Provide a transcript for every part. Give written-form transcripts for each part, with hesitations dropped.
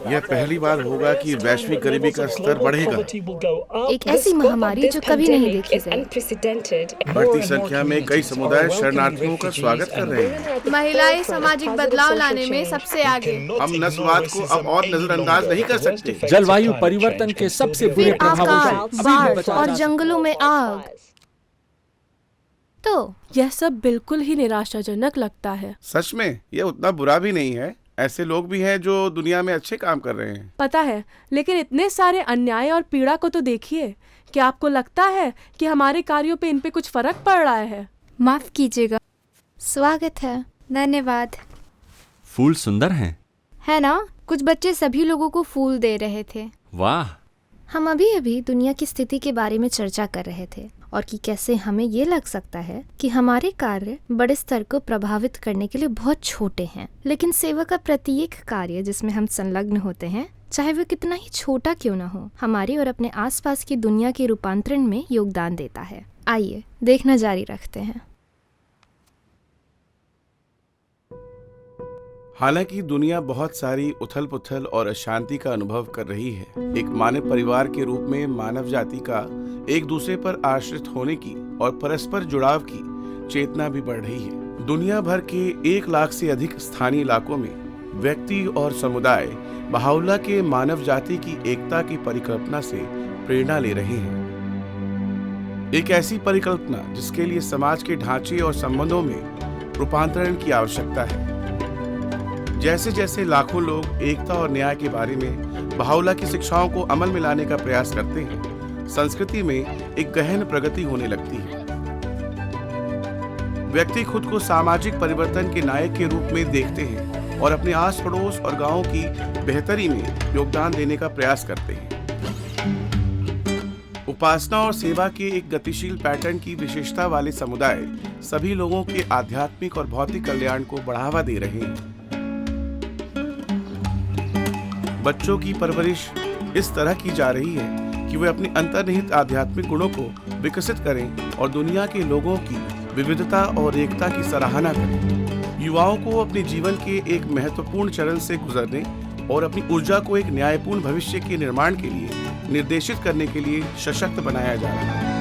यह पहली बार होगा कि वैश्विक गरीबी का स्तर बढ़ेगा। एक ऐसी महामारी जो कभी नहीं देखी गई। बढ़ती संख्या में कई समुदाय शरणार्थियों का स्वागत कर रहे हैं। महिलाएं सामाजिक बदलाव लाने में सबसे आगे। हम नस्लवाद को अब और नजरअंदाज नहीं कर सकते। जलवायु परिवर्तन के सबसे बुरे फिर प्रभावों से आकाश, अभी भी बाढ़ बचा और जा सकता जंगलों में आग। तो यह सब बिल्कुल ही निराशाजनक लगता है। सच में यह उतना बुरा भी नहीं है। ऐसे लोग भी हैं जो दुनिया में अच्छे काम कर रहे हैं। पता है, लेकिन इतने सारे अन्याय और पीड़ा को तो देखिए। क्या आपको लगता है कि हमारे कार्यों पे इन पे कुछ फर्क पड़ रहा है? माफ कीजिएगा। स्वागत है। धन्यवाद। फूल सुंदर हैं। है ना? कुछ बच्चे सभी लोगों को फूल दे रहे थे। वाह। हम अभी दुनिया की स्थिति के बारे में चर्चा कर रहे थे और कि कैसे हमें ये लग सकता है कि हमारे कार्य बड़े स्तर को प्रभावित करने के लिए बहुत छोटे हैं, लेकिन सेवा का प्रत्येक कार्य जिसमें हम संलग्न होते हैं, चाहे वो कितना ही छोटा क्यों न हो, हमारी और अपने आसपास की दुनिया के रूपांतरण में योगदान देता है। आइए देखना जारी रखते हैं। हालांकि दुनिया बहुत सारी उथल पुथल और अशांति का अनुभव कर रही है, एक मानव परिवार के रूप में मानव जाति का एक दूसरे पर आश्रित होने की और परस्पर जुड़ाव की चेतना भी बढ़ रही है। दुनिया भर के 1 लाख से अधिक स्थानीय इलाकों में व्यक्ति और समुदाय बहाउल्लाह के मानव जाति की एकता की परिकल्पना से प्रेरणा ले रहे हैं। एक ऐसी परिकल्पना जिसके लिए समाज के ढांचे और संबंधों में रूपांतरण की आवश्यकता है। जैसे जैसे लाखों लोग एकता और न्याय के बारे में बहाउल्लाह की शिक्षाओं को अमल में लाने का प्रयास करते हैं, संस्कृति में एक गहन प्रगति होने लगती है। व्यक्ति खुद को सामाजिक परिवर्तन के नायक के रूप में देखते हैं और अपने आस पड़ोस और गांवों की बेहतरी में योगदान देने का प्रयास करते हैं। उपासना और सेवा के एक गतिशील पैटर्न की विशेषता वाले समुदाय सभी लोगों के आध्यात्मिक और भौतिक कल्याण को बढ़ावा दे रहे हैं। बच्चों की परवरिश इस तरह की जा रही है कि वे अपने अंतर्निहित आध्यात्मिक गुणों को विकसित करें और दुनिया के लोगों की विविधता और एकता की सराहना करें। युवाओं को अपने जीवन के एक महत्वपूर्ण चरण से गुजरने और अपनी ऊर्जा को एक न्यायपूर्ण भविष्य के निर्माण के लिए निर्देशित करने के लिए सशक्त बनाया जा रहा है।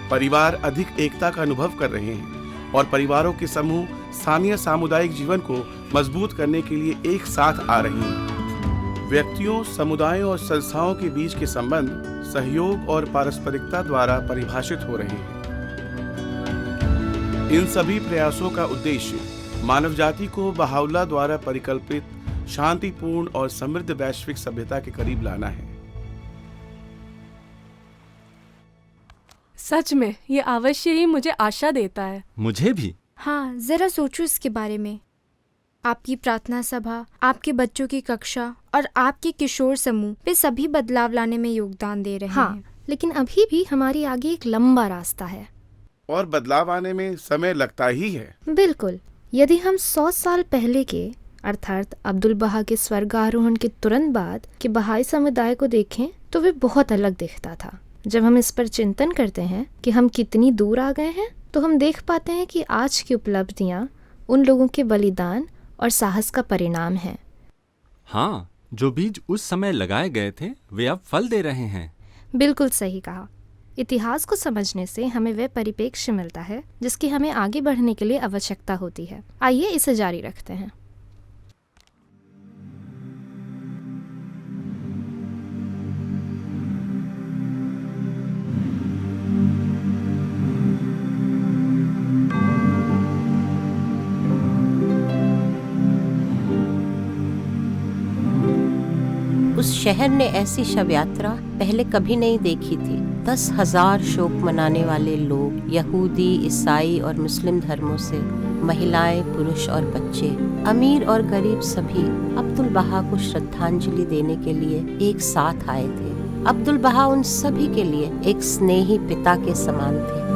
परिवार अधिक एकता का अनुभव कर रहे हैं और परिवारों के समूह स्थानीय सामुदायिक जीवन को मजबूत करने के लिए एक साथ आ रही हैं। व्यक्तियों, समुदायों और संस्थाओं के बीच के संबंध सहयोग और पारस्परिकता द्वारा परिभाषित हो रहे हैं। इन सभी प्रयासों का उद्देश्य मानव जाति को बहाउल्लाह द्वारा परिकल्पित शांतिपूर्ण और समृद्ध वैश्विक सभ्यता के करीब लाना है। सच में ये अवश्य ही मुझे आशा देता है। मुझे भी। हाँ, जरा सोचो इसके बारे में। आपकी प्रार्थना सभा, आपके बच्चों की कक्षा और आपके किशोर समूह वे सभी बदलाव लाने में योगदान दे रहे हैं। लेकिन अभी भी हमारे आगे एक लंबा रास्ता है और बदलाव आने में समय लगता ही है। बिल्कुल। यदि हम 100 साल पहले के अर्थात अब्दुल बहा के स्वर्गारोहण के तुरंत बाद के बहाई समुदाय को देखें तो वे बहुत अलग दिखता था। जब हम इस पर चिंतन करते हैं कि हम कितनी दूर आ गए हैं, तो हम देख पाते हैं कि आज की उपलब्धियां उन लोगों के बलिदान और साहस का परिणाम है। हाँ, जो बीज उस समय लगाए गए थे वे अब फल दे रहे हैं। बिल्कुल सही कहा। इतिहास को समझने से हमें वह परिप्रेक्ष्य मिलता है जिसकी हमें आगे बढ़ने के लिए आवश्यकता होती है। आइए इसे जारी रखते हैं। उस शहर ने ऐसी शव यात्रा पहले कभी नहीं देखी थी। 10,000 शोक मनाने वाले लोग, यहूदी, ईसाई और मुस्लिम धर्मों से, महिलाएं, पुरुष और बच्चे, अमीर और गरीब सभी अब्दुल बहा को श्रद्धांजलि देने के लिए एक साथ आए थे। अब्दुल बहा उन सभी के लिए एक स्नेही पिता के समान थे।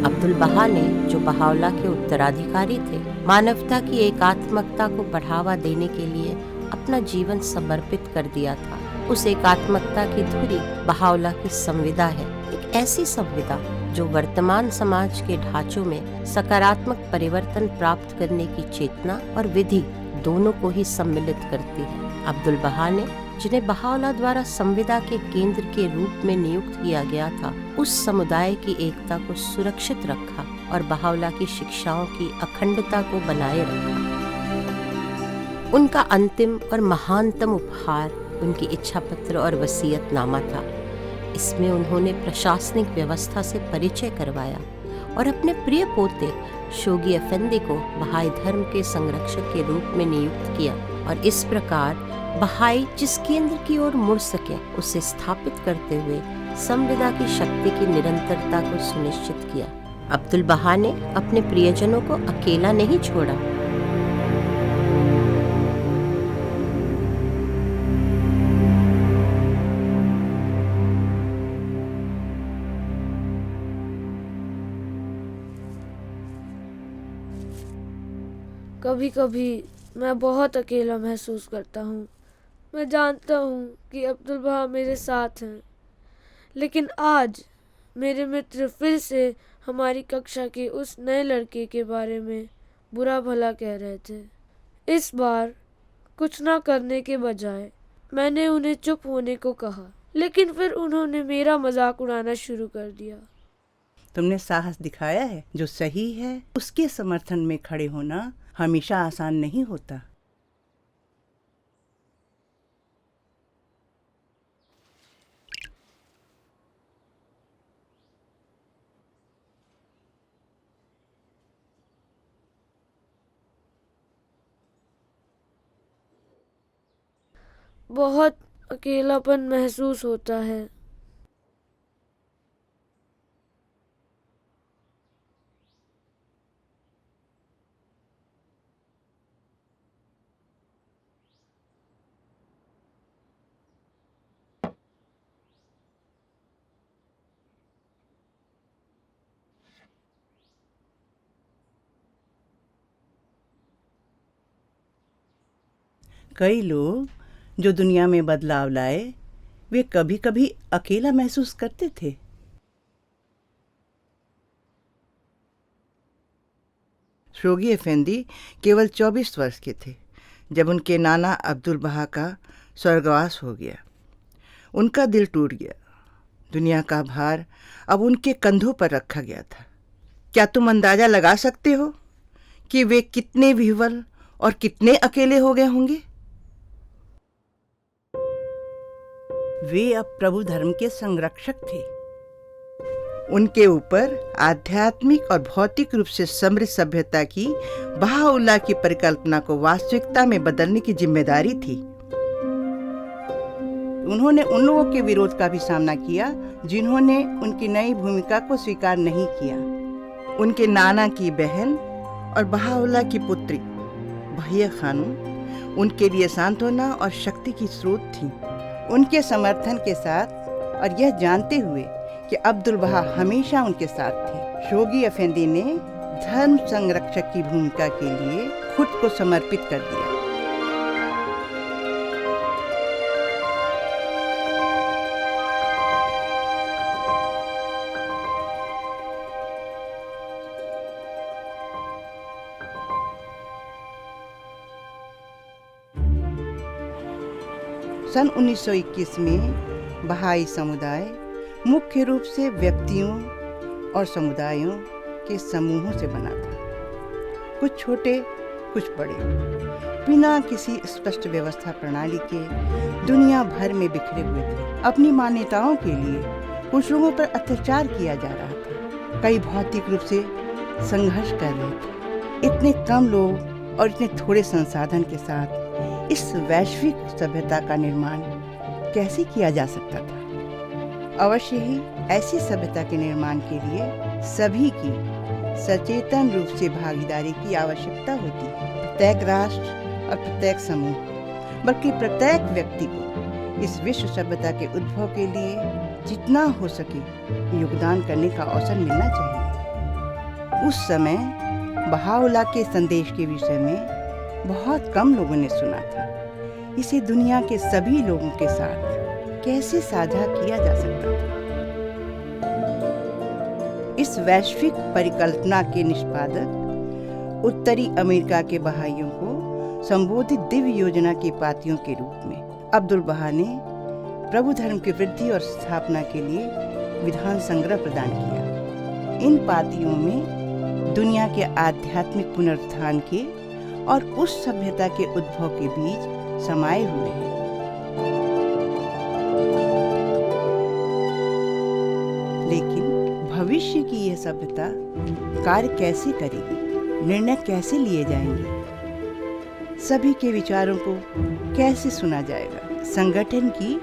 अब्दुल बहा ने, जो बहाउल्लाह के उत्तराधिकारी थे, मानवता की एकात्मकता को बढ़ावा देने के लिए अपना जीवन समर्पित कर दिया था। उस एकात्मकता की धुरी बहाउल्लाह की संविदा है, एक ऐसी संविदा जो वर्तमान समाज के ढांचों में सकारात्मक परिवर्तन प्राप्त करने की चेतना और विधि दोनों को ही सम्मिलित करती है। अब्दुल बहा ने, जिन्हें बहाओल्लाह द्वारा संविदा के केंद्र के रूप में नियुक्त किया गया था, उस समुदाय की एकता को सुरक्षित रखा और बहाओल्लाह की शिक्षाओं की अखंडता को बनाए रखा। उनका अंतिम और महानतम उपहार उनकी इच्छा पत्र और वसीयतनामा था। इसमें उन्होंने प्रशासनिक व्यवस्था से परिचय करवाया और अपने प्रिय पोते शोगी अफेंदी को बहाई धर्म के संरक्षक के रूप में नियुक्त किया और इस प्रकार बहाई जिस केंद्र की ओर मुड़ सके उसे स्थापित करते हुए संविदा की शक्ति की निरंतरता को सुनिश्चित किया। अब्दुल बहा ने अपने प्रियजनों को अकेला नहीं छोड़ा। कभी कभी मैं बहुत अकेला महसूस करता हूँ। मैं जानता हूँ कि अब्दुल बहा मेरे साथ हैं, लेकिन आज मेरे मित्र फिर से हमारी कक्षा के उस नए लड़के के बारे में बुरा भला कह रहे थे। इस बार कुछ ना करने के बजाय मैंने उन्हें चुप होने को कहा, लेकिन फिर उन्होंने मेरा मजाक उड़ाना शुरू कर दिया। तुमने साहस दिखाया है। जो सही है उसके समर्थन में खड़े होना हमेशा आसान नहीं होता। बहुत अकेलापन महसूस होता है। कई लोग जो दुनिया में बदलाव लाए वे कभी कभी अकेला महसूस करते थे। शोगी अफेंदी केवल 24 वर्ष के थे जब उनके नाना अब्दुल बहा का स्वर्गवास हो गया। उनका दिल टूट गया। दुनिया का भार अब उनके कंधों पर रखा गया था। क्या तुम अंदाजा लगा सकते हो कि वे कितने विह्वल और कितने अकेले हो गए होंगे? वे अब प्रभु धर्म के संरक्षक थे। उनके ऊपर आध्यात्मिक और भौतिक रूप से समृद्ध सभ्यता की बहाउल्लाह की परिकल्पना को वास्तविकता में बदलने की जिम्मेदारी थी। उन्होंने उन लोगों के विरोध का भी सामना किया जिन्होंने उनकी नई भूमिका को स्वीकार नहीं किया। उनके नाना की बहन और बहाउल्लाह की पुत्री बहिया खानूम उनके लिए सांत्वना और शक्ति की स्रोत थी। उनके समर्थन के साथ और यह जानते हुए कि अब्दुल बहा हमेशा उनके साथ थे, शोगी अफेंदी ने धर्म संरक्षक की भूमिका के लिए खुद को समर्पित कर दिया। सन 1921 में बहाई समुदाय मुख्य रूप से व्यक्तियों और समुदायों के समूहों से बना था। कुछ छोटे, कुछ बड़े, बिना किसी स्पष्ट व्यवस्था प्रणाली के दुनिया भर में बिखरे हुए थे। अपनी मान्यताओं के लिए कुछ लोगों पर अत्याचार किया जा रहा था। कई भौतिक रूप से संघर्ष कर रहे थे। इतने कम लोग और इतने थोड़े संसाधन के साथ इस वैश्विक सभ्यता का निर्माण कैसे किया जा सकता था? अवश्य ही ऐसी सभ्यता के निर्माण के लिए सभी की सचेतन रूप से भागीदारी की आवश्यकता होती है। प्रत्येक राष्ट्र और प्रत्येक समूह, बल्कि प्रत्येक व्यक्ति को इस विश्व सभ्यता के उद्भव के लिए जितना हो सके योगदान करने का अवसर मिलना चाहिए। उस समय बहाउल्लाह के संदेश के विषय में बहुत कम लोगों ने सुना था। इसे दुनिया के सभी लोगों के साथ कैसे साझा किया जा सकता था? इस वैश्विक परिकल्पना के निष्पादक उत्तरी अमेरिका के बहाइयों को संबोधित दिव्य योजना के पातियों के रूप में अब्दुल बहा ने प्रभु धर्म की वृद्धि और स्थापना के लिए विधान संग्रह प्रदान किया। इन पातियों में दुनिया के आध्यात्मिक पुनरुत्थान के और उस सभ्यता के उद्भव के बीच समाये हुए हैं। लेकिन भविष्य की यह सभ्यता कार्य कैसे करेगी, निर्णय कैसे लिए जाएंगे, सभी के विचारों को कैसे सुना जाएगा। संगठन की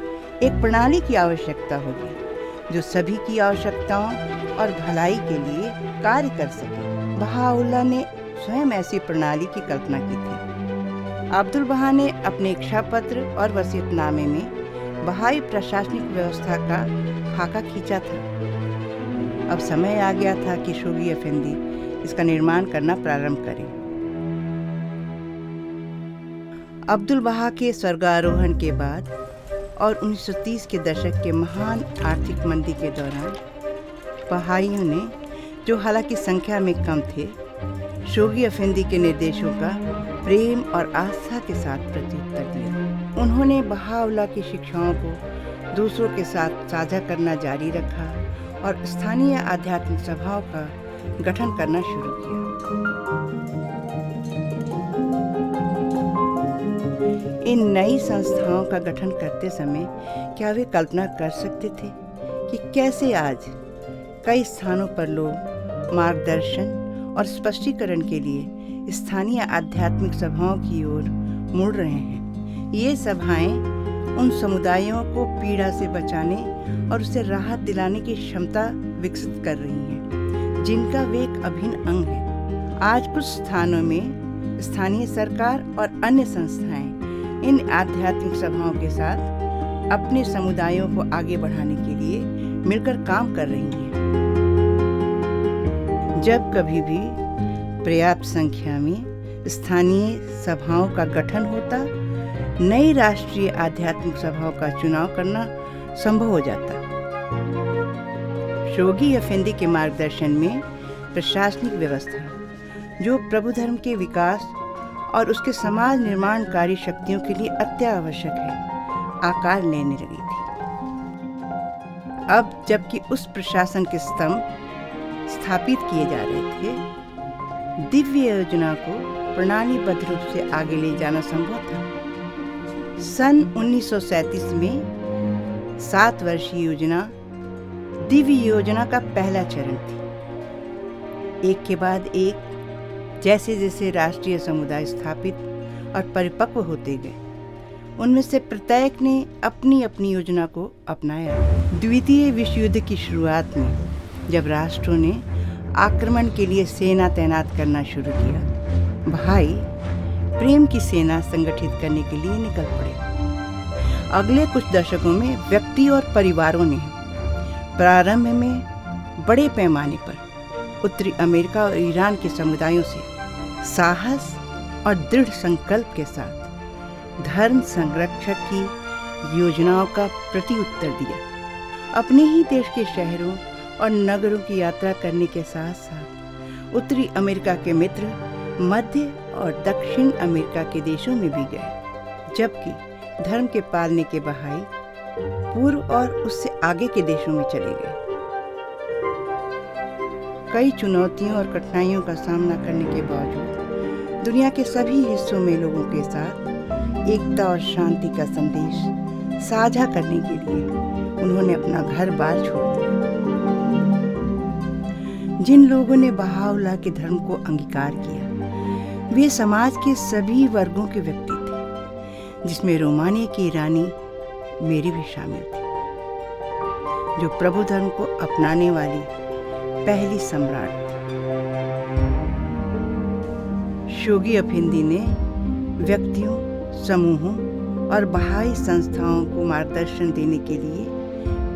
एक प्रणाली की आवश्यकता होगी जो सभी की आवश्यकताओं और भलाई के लिए कार्य कर सके। बहाउल्लाह ने स्वयं ऐसी प्रणाली की कल्पना की थी। अब्दुल बहा ने अपने इच्छा पत्र और वसीयतनामे में बहाई प्रशासनिक व्यवस्था का खाका खींचा था। अब समय आ गया था कि शोगी अफेंदी इसका निर्माण करना प्रारंभ करें। अब्दुल बहा के स्वर्गारोहण के बाद और 1930 के दशक के महान आर्थिक मंदी के दौरान बहाइयों ने, जो हालांकि संख्या में कम थे, शोगी अफेंदी के निर्देशों का प्रेम और आस्था के साथ प्रत्युत्तर दिया। उन्होंने बहाउल्लाह की शिक्षाओं को दूसरों के साथ साझा करना जारी रखा और स्थानीय आध्यात्मिक सभाओं का गठन करना शुरू किया। इन नई संस्थाओं का गठन करते समय क्या वे कल्पना कर सकते थे कि कैसे आज कई स्थानों पर लोग मार्गदर्शन और स्पष्टीकरण के लिए स्थानीय आध्यात्मिक सभाओं की ओर मुड़ रहे हैं। ये सभाएं उन समुदायों को पीड़ा से बचाने और उसे राहत दिलाने की क्षमता विकसित कर रही हैं, जिनका वे एक अभिन्न अंग है। आज कुछ स्थानों में स्थानीय सरकार और अन्य संस्थाएं इन आध्यात्मिक सभाओं के साथ अपने समुदायों को आगे बढ़ाने के लिए मिलकर काम कर रही हैं। जब कभी भी पर्याप्त संख्या में स्थानीय सभाओं का गठन होता, नई राष्ट्रीय आध्यात्मिक सभाओं का चुनाव करना संभव हो जाता। शोगी अफेंदी के मार्गदर्शन में प्रशासनिक व्यवस्था, जो प्रभु धर्म के विकास और उसके समाज निर्माणकारी शक्तियों के लिए अत्यावश्यक है, आकार लेने लगी थी। अब जबकि उस प्रशासन के स्तंभ स्थापित किए जा रहे थे, दिव्य योजना को प्रणालीबद्ध रूप से आगे ले जाना संभव था। सन 1937 में 7 वर्षीय योजना दिव्य योजना का पहला चरण थी। एक के बाद एक जैसे जैसे राष्ट्रीय समुदाय स्थापित और परिपक्व होते गए, उनमें से प्रत्येक ने अपनी अपनी योजना को अपनाया। द्वितीय विश्व युद्ध की शुरुआत में जब राष्ट्रों ने आक्रमण के लिए सेना तैनात करना शुरू किया, बहाई प्रेम की सेना संगठित करने के लिए निकल पड़े। अगले कुछ दशकों में व्यक्ति और परिवारों ने प्रारंभ में बड़े पैमाने पर उत्तरी अमेरिका और ईरान के समुदायों से साहस और दृढ़ संकल्प के साथ धर्म संरक्षक की योजनाओं का प्रत्युत्तर दिया। अपने ही देश के शहरों और नगरों की यात्रा करने के साथ साथ उत्तरी अमेरिका के मित्र मध्य और दक्षिण अमेरिका के देशों में भी गए, जबकि धर्म के पालने के बहाई पूर्व और उससे आगे के देशों में चले गए। कई चुनौतियों और कठिनाइयों का सामना करने के बावजूद दुनिया के सभी हिस्सों में लोगों के साथ एकता और शांति का संदेश साझा करने के लिए उन्होंने अपना घर बार छोड़ दिया। जिन लोगों ने बहाउल्लाह के धर्म को अंगीकार किया, वे समाज के सभी वर्गों के व्यक्ति थे, जिसमें रोमानिया की रानी मेरी भी शामिल थी, जो प्रभु धर्म को अपनाने वाली पहली सम्राट थी। शोगी अफेंदी ने व्यक्तियों, समूहों और बहाई संस्थाओं को मार्गदर्शन देने के लिए,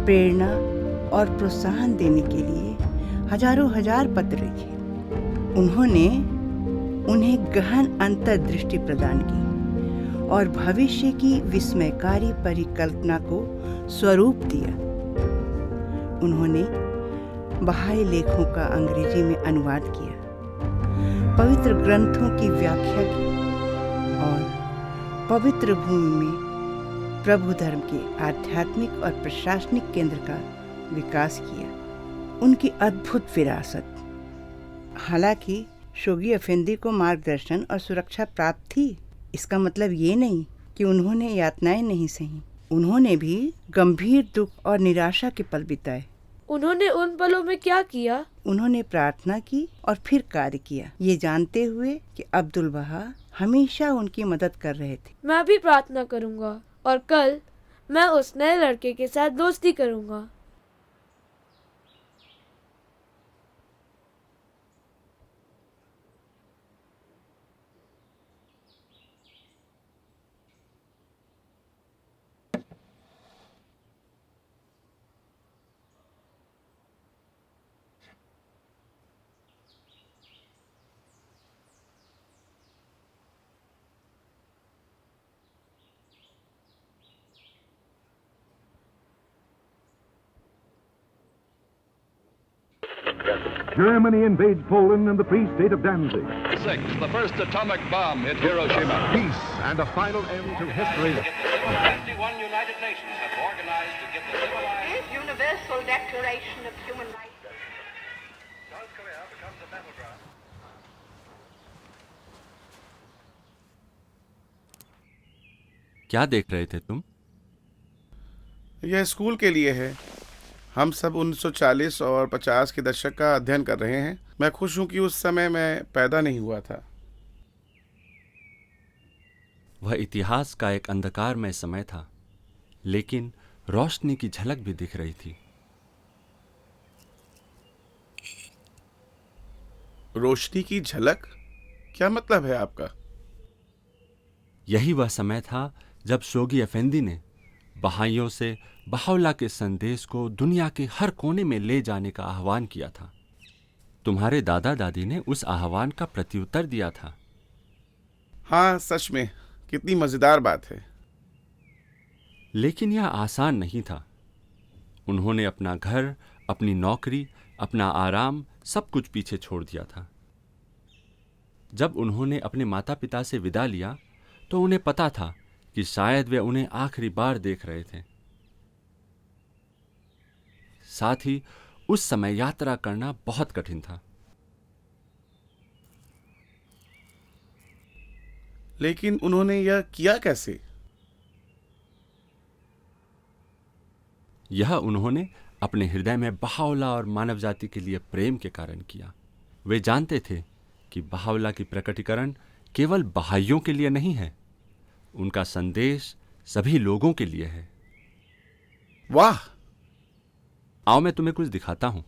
प्रेरणा और प्रोत्साहन देने के लिए हजारों हजार पत्र लिखे। उन्होंने उन्हें गहन अंतर्दृष्टि प्रदान की और भविष्य की विस्मयकारी परिकल्पना को स्वरूप दिया। उन्होंने बहाई लेखों का अंग्रेजी में अनुवाद किया, पवित्र ग्रंथों की व्याख्या की और पवित्र भूमि में प्रभु धर्म के आध्यात्मिक और प्रशासनिक केंद्र का विकास किया। उनकी अद्भुत विरासत। हालांकि शोगी अफेंदी को मार्गदर्शन और सुरक्षा प्राप्त थी, इसका मतलब ये नहीं कि उन्होंने यातनाएं नहीं सही। उन्होंने भी गंभीर दुख और निराशा के पल बिताए। उन्होंने उन पलों में क्या किया? उन्होंने प्रार्थना की और फिर कार्य किया, ये जानते हुए कि अब्दुल बहा हमेशा उनकी मदद कर रहे थे। मैं भी प्रार्थना करूंगा और कल मैं उस नए लड़के के साथ दोस्ती करूंगा। Germany invades Poland and the Free State of Danzig. 6. The first atomic bomb hit Hiroshima. Peace and a final end to history. 51 United Nations have organized to give the civilized Universal Declaration of Human Rights. South Korea becomes a battleground. क्या देख रहे थे तुम? यह school के लिए है। हम सब 1940 और 50 के दशक का अध्ययन कर रहे हैं। मैं खुश हूं कि उस समय मैं पैदा नहीं हुआ था। वह इतिहास का एक अंधकारमय समय था, लेकिन रोशनी की झलक भी दिख रही थी। रोशनी की झलक? क्या मतलब है आपका? यही वह समय था जब शोगी अफेंदी ने बहाइयों से बहाउल्लाह के संदेश को दुनिया के हर कोने में ले जाने का आह्वान किया था। तुम्हारे दादा दादी ने उस आह्वान का प्रत्युत्तर दिया था। हाँ, सच में कितनी मजेदार बात है। लेकिन यह आसान नहीं था। उन्होंने अपना घर, अपनी नौकरी, अपना आराम सब कुछ पीछे छोड़ दिया था। जब उन्होंने अपने माता पिता से विदा लिया तो उन्हें पता था कि शायद वे उन्हें आखिरी बार देख रहे थे। साथ ही उस समय यात्रा करना बहुत कठिन था। लेकिन उन्होंने यह किया कैसे? यह उन्होंने अपने हृदय में बहाउल्लाह और मानव जाति के लिए प्रेम के कारण किया। वे जानते थे कि बहाउल्लाह की प्रकटीकरण केवल बहाइयों के लिए नहीं है, उनका संदेश सभी लोगों के लिए है। वाह! आओ मैं तुम्हें कुछ दिखाता हूं।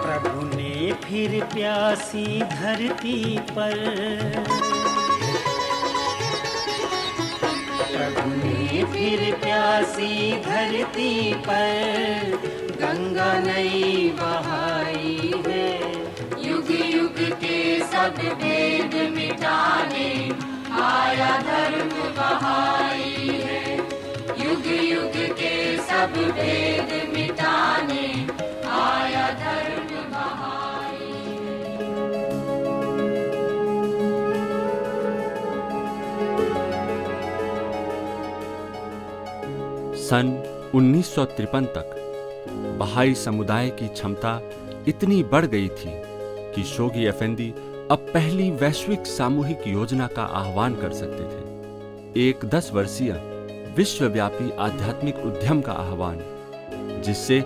प्रभु ने फिर प्यासी धरती पर, प्रभु ने फिर प्यासी धरती पर गंगा नई बहाई है। युग युग के सब भेद मिटाने आया धर्म बहाई है। युग युग के सब भेद मिटाने आया धर्म बहाई है। सन 1953 तक बहाई समुदाय की क्षमता इतनी बढ़ गई थी कि शोगी अफेंदी अब पहली वैश्विक सामूहिक योजना का आह्वान कर सकते थे। एक 10 वर्षीय विश्वव्यापी आध्यात्मिक उद्यम का आह्वान, जिससे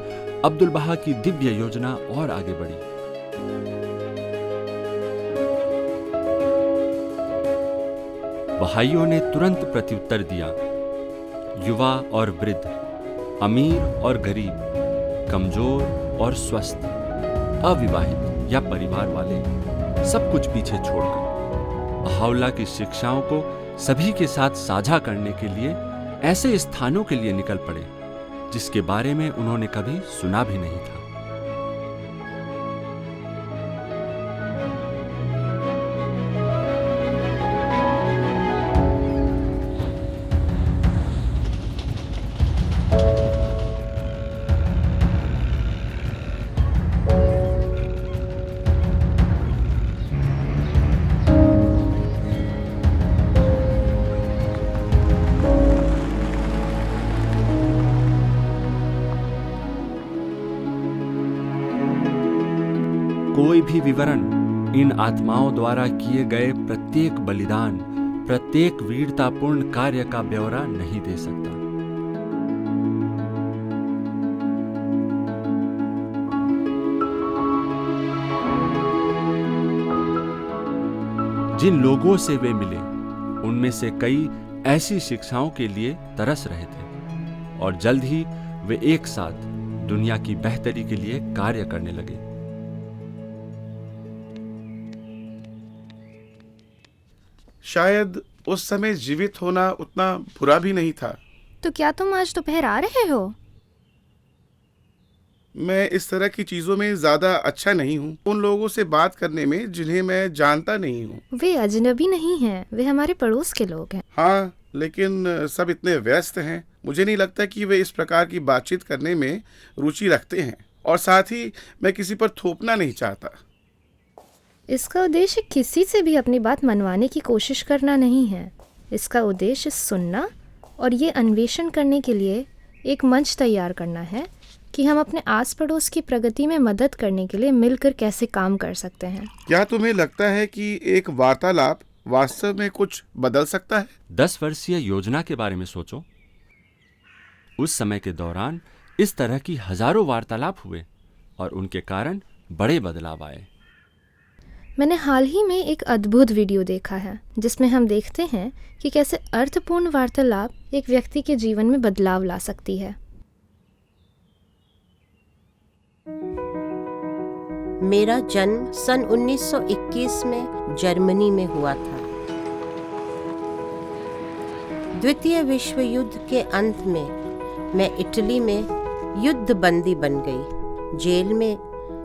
अब्दुल बहा की दिव्य योजना और आगे बढ़ी। बहाइयों ने तुरंत प्रत्युत्तर दिया। युवा और वृद्ध, अमीर और गरीब, कमजोर और स्वस्थ, अविवाहित या परिवार वाले, सब कुछ पीछे छोड़कर बहाउल्लाह की शिक्षाओं को सभी के साथ साझा करने के लिए ऐसे स्थानों के लिए निकल पड़े जिसके बारे में उन्होंने कभी सुना भी नहीं था। कोई भी विवरण इन आत्माओं द्वारा किए गए प्रत्येक बलिदान, प्रत्येक वीरतापूर्ण कार्य का ब्यौरा नहीं दे सकता। जिन लोगों से वे मिले, उनमें से कई ऐसी शिक्षाओं के लिए तरस रहे थे और जल्द ही वे एक साथ दुनिया की बेहतरी के लिए कार्य करने लगे। शायद उस समय जीवित होना उतना बुरा भी नहीं था। तो क्या तुम आज दोपहर आ रहे हो? मैं इस तरह की चीजों में ज्यादा अच्छा नहीं हूँ, उन लोगों से बात करने में जिन्हें मैं जानता नहीं हूँ। वे अजनबी नहीं हैं, वे हमारे पड़ोस के लोग हैं। हाँ, लेकिन सब इतने व्यस्त हैं, मुझे नहीं लगता कि वे इस प्रकार की बातचीत करने में रुचि रखते हैं। और साथ ही मैं किसी पर थोपना नहीं चाहता। इसका उद्देश्य किसी से भी अपनी बात मनवाने की कोशिश करना नहीं है। इसका उद्देश्य सुनना और ये अन्वेषण करने के लिए एक मंच तैयार करना है कि हम अपने आस पड़ोस की प्रगति में मदद करने के लिए मिलकर कैसे काम कर सकते हैं। क्या तुम्हें लगता है कि एक वार्तालाप वास्तव में कुछ बदल सकता है? 10 वर्षीय योजना के बारे में सोचो। उस समय के दौरान इस तरह की हजारों वार्तालाप हुए और उनके कारण बड़े बदलाव आए। मैंने हाल ही में एक अद्भुत वीडियो देखा है जिसमें हम देखते हैं कि कैसे अर्थपूर्ण वार्तालाप एक व्यक्ति के जीवन में बदलाव ला सकती है। मेरा जन्म सन 1921 में जर्मनी में हुआ था। द्वितीय विश्व युद्ध के अंत में मैं इटली में युद्ध बंदी बन गई। जेल में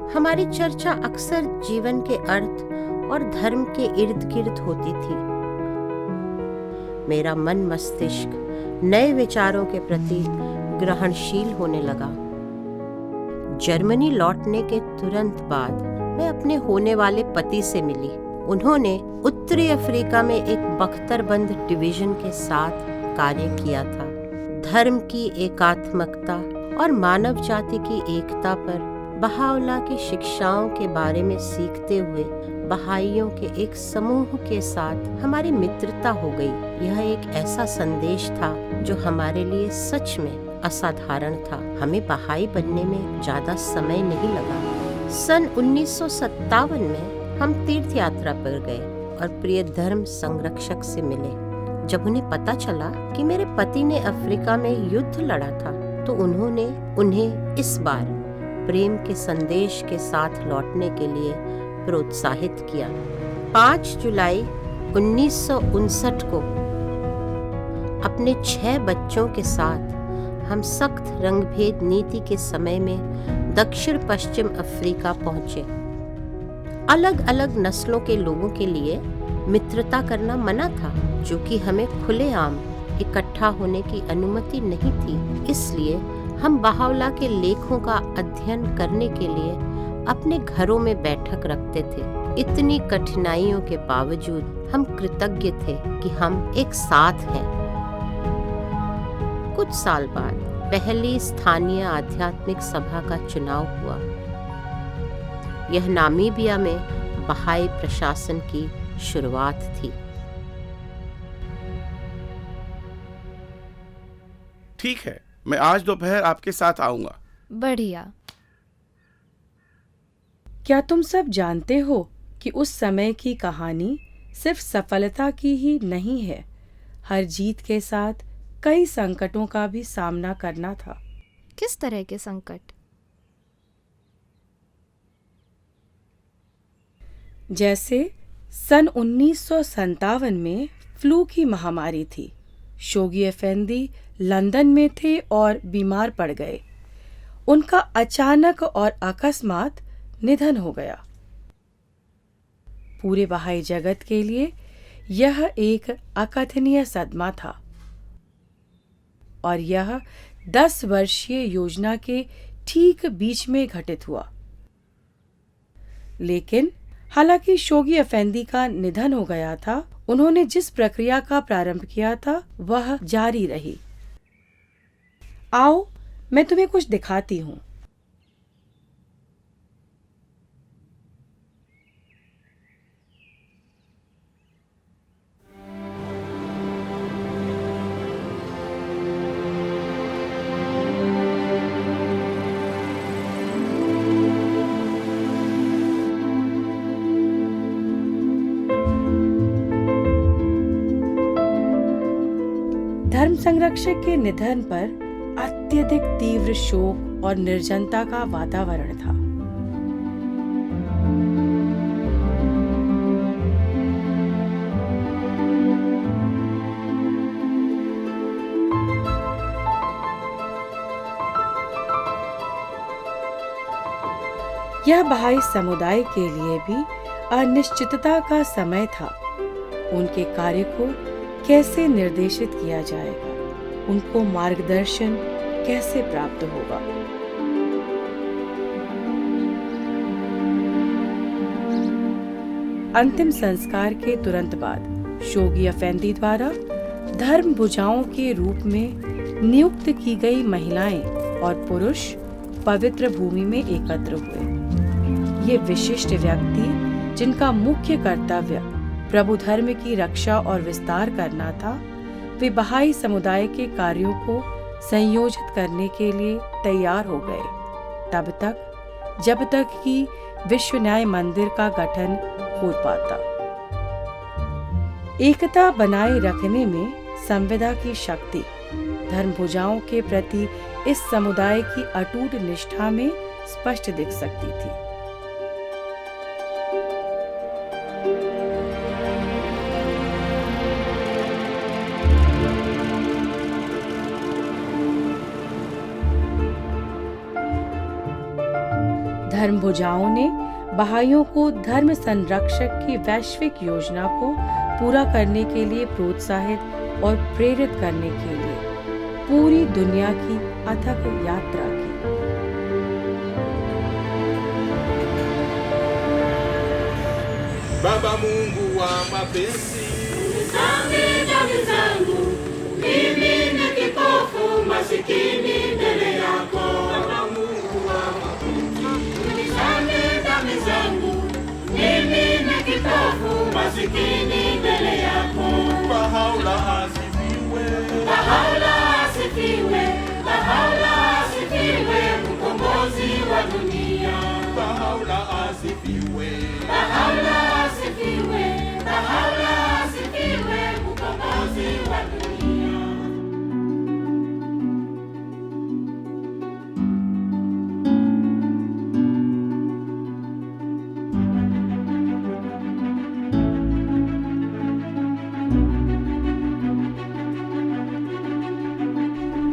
हमारी चर्चा अक्सर जीवन के अर्थ और धर्म के इर्द गिर्द होती थी। मेरा मन मस्तिष्क नए विचारों के प्रति ग्रहणशील होने लगा। जर्मनी लौटने के तुरंत बाद मैं अपने होने वाले पति से मिली। उन्होंने उत्तरी अफ्रीका में एक बख्तरबंद डिवीजन के साथ कार्य किया था। धर्म की एकात्मकता और मानव जाति की एकता पर बहाउल्लाह की शिक्षाओं के बारे में सीखते हुए बहाइयों के एक समूह के साथ हमारी मित्रता हो गई। यह एक ऐसा संदेश था जो हमारे लिए सच में असाधारण था। हमें बहाई बनने में ज्यादा समय नहीं लगा। सन 1957 में हम तीर्थ यात्रा पर गए और प्रिय धर्म संरक्षक से मिले। जब उन्हें पता चला कि मेरे पति ने अफ्रीका में युद्ध लड़ा था तो उन्होंने उन्हें इस बार प्रेम के संदेश के साथ लौटने के लिए प्रोत्साहित किया। 5 जुलाई 1959 को अपने 6 बच्चों के साथ हम सख्त रंगभेद नीति के समय में दक्षिण पश्चिम अफ्रीका पहुंचे। अलग अलग नस्लों के लोगों के लिए मित्रता करना मना था, जो कि हमें खुलेआम इकट्ठा होने की अनुमति नहीं थी। इसलिए हम बहाउल्लाह के लेखों का अध्ययन करने के लिए अपने घरों में बैठक रखते थे। इतनी कठिनाइयों के बावजूद हम कृतज्ञ थे कि हम एक साथ हैं। कुछ साल बाद पहली स्थानीय आध्यात्मिक सभा का चुनाव हुआ। यह नामीबिया में बहाई प्रशासन की शुरुआत थी। ठीक है, मैं आज दोपहर आपके साथ आऊंगा। बढ़िया। क्या तुम सब जानते हो कि उस समय की कहानी सिर्फ सफलता की ही नहीं है। हर जीत के साथ कई संकटों का भी सामना करना था। किस तरह के संकट? जैसे सन 1957 में फ्लू की महामारी थी। शोगी अफेंदी लंदन में थे और बीमार पड़ गए। उनका अचानक और अकस्मात निधन हो गया। पूरे बहाई जगत के लिए यह एक अकथनीय सदमा था और यह 10 वर्षीय योजना के ठीक बीच में घटित हुआ। लेकिन हालांकि शोगी अफेंदी का निधन हो गया था, उन्होंने जिस प्रक्रिया का प्रारंभ किया था वह जारी रही। आओ मैं तुम्हें कुछ दिखाती हूँ। धर्म संरक्षक के निधन पर अत्यधिक तीव्र शोक और निर्जनता का वातावरण था। यह बहाई समुदाय के लिए भी अनिश्चितता का समय था। उनके कार्य को कैसे निर्देशित किया जाएगा, उनको मार्गदर्शन कैसे प्राप्त होगा। अंतिम संस्कार के तुरंत बाद शोगी अफेंदी द्वारा धर्म भुजाओं के रूप में नियुक्त की गई महिलाएं और पुरुष पवित्र भूमि में एकत्र हुए। ये विशिष्ट व्यक्ति, जिनका मुख्य कर्तव्य प्रभु धर्म की रक्षा और विस्तार करना था, वे बहाई समुदाय के कार्यों को संयोजित करने के लिए तैयार हो गए, तब तक जब तक कि विश्व न्याय मंदिर का गठन हो पाता। एकता बनाए रखने में संविदा की शक्ति धर्म भुजाओं के प्रति इस समुदाय की अटूट निष्ठा में स्पष्ट दिख सकती थी। धर्म भुजाओं ने बहाइयों को धर्म संरक्षक की वैश्विक योजना को पूरा करने के लिए प्रोत्साहित और प्रेरित करने के लिए पूरी दुनिया की अथक यात्रा की। Baba Mungu wa mapenzi, Nisamehe dhambi zangu, mimi ni kipofu masikini mbele yako. Baba Mungu wa mapenzi, Nisamehe dhambi zangu, mimi ni kipofu masikini mbele yako. Bahaula asifiwe, Bahaula asifiwe, Bahaula asifiwe, mkombozi wa dunia. Bahaula asifiwe, Bahaula asifiwe, Bahaula asifiwe, mkombozi wa dunia.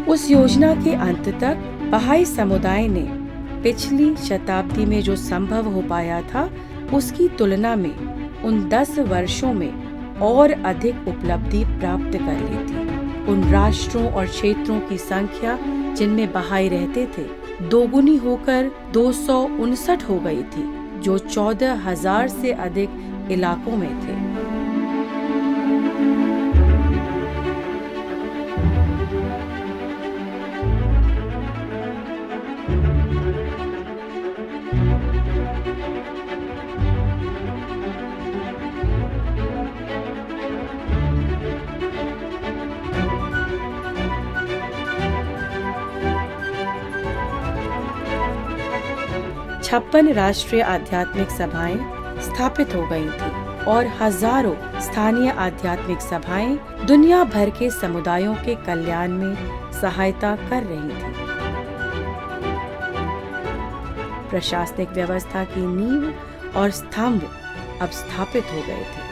उस योजना के अंत तक बहाई समुदाय ने पिछली शताब्दी में जो संभव हो पाया था, उसकी तुलना में उन 10 वर्षों में और अधिक उपलब्धि प्राप्त कर ली थी। उन राष्ट्रों और क्षेत्रों की संख्या जिनमें बहाई रहते थे दोगुनी होकर 259 हो गई थी, जो 14,000 से अधिक इलाकों में थे। छप्पन राष्ट्रीय आध्यात्मिक सभाएं स्थापित हो गई थी और हजारों स्थानीय आध्यात्मिक सभाएं दुनिया भर के समुदायों के कल्याण में सहायता कर रही थी। प्रशासनिक व्यवस्था की नींव और स्तंभ अब स्थापित हो गए थे।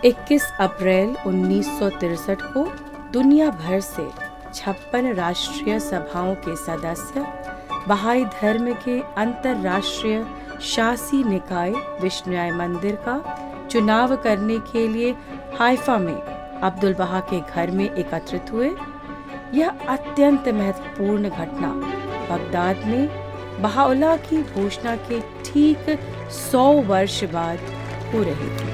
21 अप्रैल 1963 को दुनिया भर से 56 राष्ट्रीय सभाओं के सदस्य बहाई धर्म के अंतर्राष्ट्रीय शासी निकाय विश्व न्याय मंदिर का चुनाव करने के लिए हाइफा में अब्दुल बहा के घर में एकत्रित हुए। यह अत्यंत महत्वपूर्ण घटना बगदाद में बहाउल्लाह की घोषणा के ठीक 100 वर्ष बाद हो रही थी।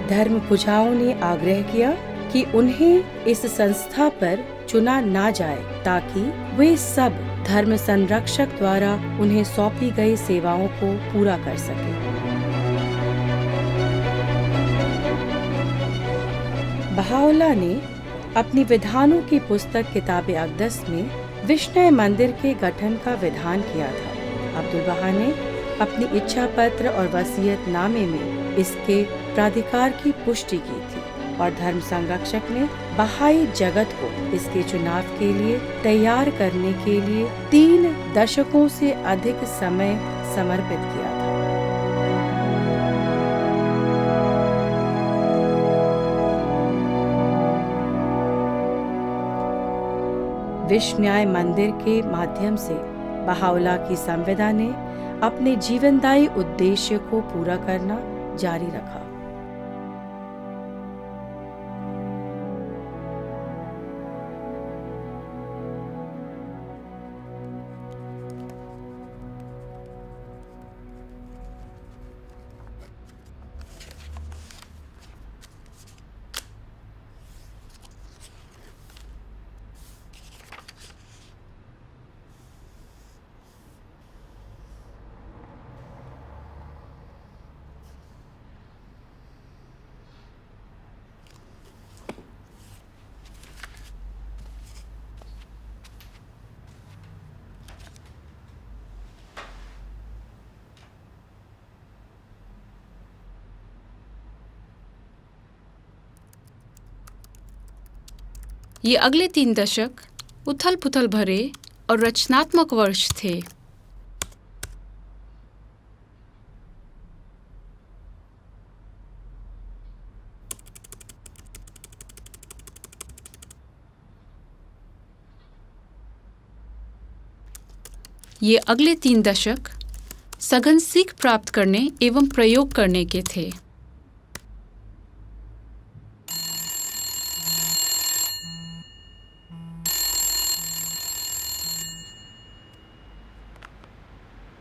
धर्म पूजाओं ने आग्रह किया कि उन्हें इस संस्था पर चुना ना जाए ताकि वे सब धर्म संरक्षक द्वारा उन्हें सौंपी गई सेवाओं को पूरा कर सके। बहाउल्लाह ने अपनी विधानों की पुस्तक किताब अक़दस में विश्व मंदिर के गठन का विधान किया था। अब्दुल बहा ने अपनी इच्छा पत्र और वसीयतनामे में इसके प्राधिकार की पुष्टि की थी और धर्म संरक्षक ने बहाई जगत को इसके चुनाव के लिए तैयार करने के लिए 3 दशकों से अधिक समय समर्पित किया था। विश्व न्याय मंदिर के माध्यम से बहाउल्लाह की संविदा ने अपने जीवनदायी उद्देश्य को पूरा करना जारी रखा। ये अगले 3 दशक उथल पुथल भरे और रचनात्मक वर्ष थे। ये अगले 3 दशक सघन सीख प्राप्त करने एवं प्रयोग करने के थे।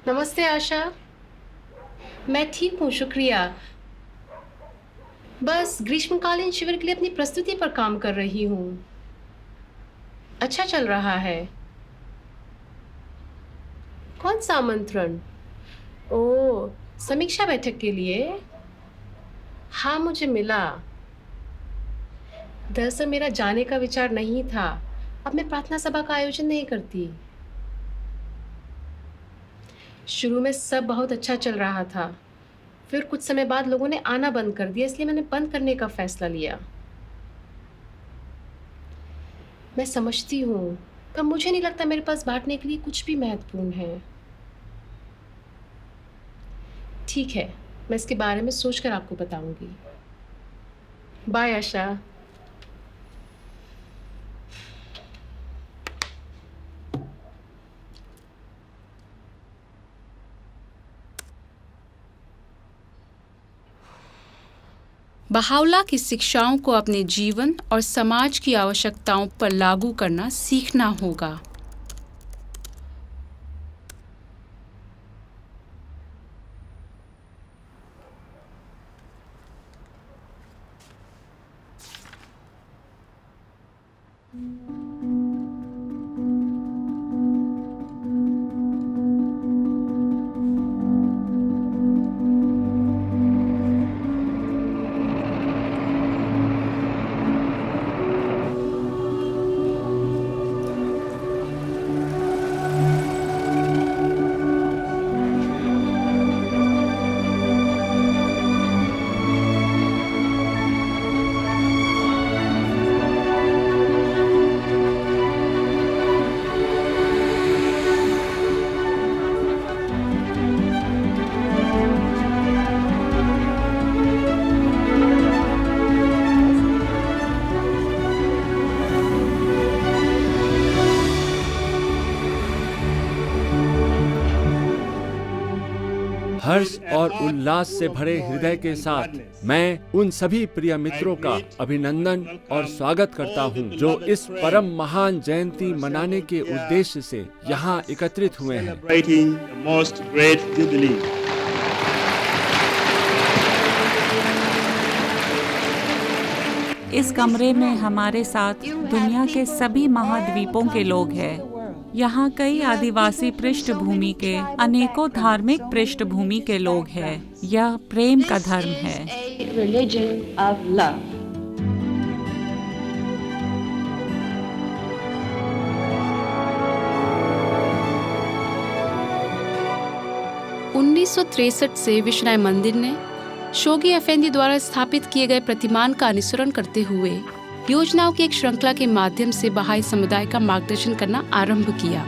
नमस्ते आशा, मैं ठीक हूँ, शुक्रिया। बस ग्रीष्मकालीन शिविर के लिए अपनी प्रस्तुति पर काम कर रही हूँ। अच्छा चल रहा है। कौन सा आमंत्रण? ओह, समीक्षा बैठक के लिए? हाँ, मुझे मिला। दरअसल मेरा जाने का विचार नहीं था। अब मैं प्रार्थना सभा का आयोजन नहीं करती। शुरू में सब बहुत अच्छा चल रहा था, फिर कुछ समय बाद लोगों ने आना बंद कर दिया, इसलिए मैंने बंद करने का फैसला लिया। मैं समझती हूँ, पर मुझे नहीं लगता मेरे पास बांटने के लिए कुछ भी महत्वपूर्ण है। ठीक है, मैं इसके बारे में सोचकर आपको बताऊंगी। बाय आशा। बहाउल्लाह की शिक्षाओं को अपने जीवन और समाज की आवश्यकताओं पर लागू करना सीखना होगा। उल्लास से भरे हृदय के साथ मैं उन सभी प्रिय मित्रों का अभिनंदन और स्वागत करता हूं जो इस परम महान जयंती मनाने के उद्देश्य से यहाँ एकत्रित हुए हैं। इस कमरे में हमारे साथ दुनिया के सभी महाद्वीपों के लोग हैं। यहाँ कई आदिवासी पृष्ठभूमि के, अनेकों धार्मिक पृष्ठभूमि के लोग हैं। यह प्रेम का धर्म है। Religion of love. से विश्राय मंदिर ने शोगी अफेंदी द्वारा स्थापित किए गए प्रतिमान का अनुसरण करते हुए योजनाओं की एक श्रृंखला के माध्यम से बहाई समुदाय का मार्गदर्शन करना आरंभ किया।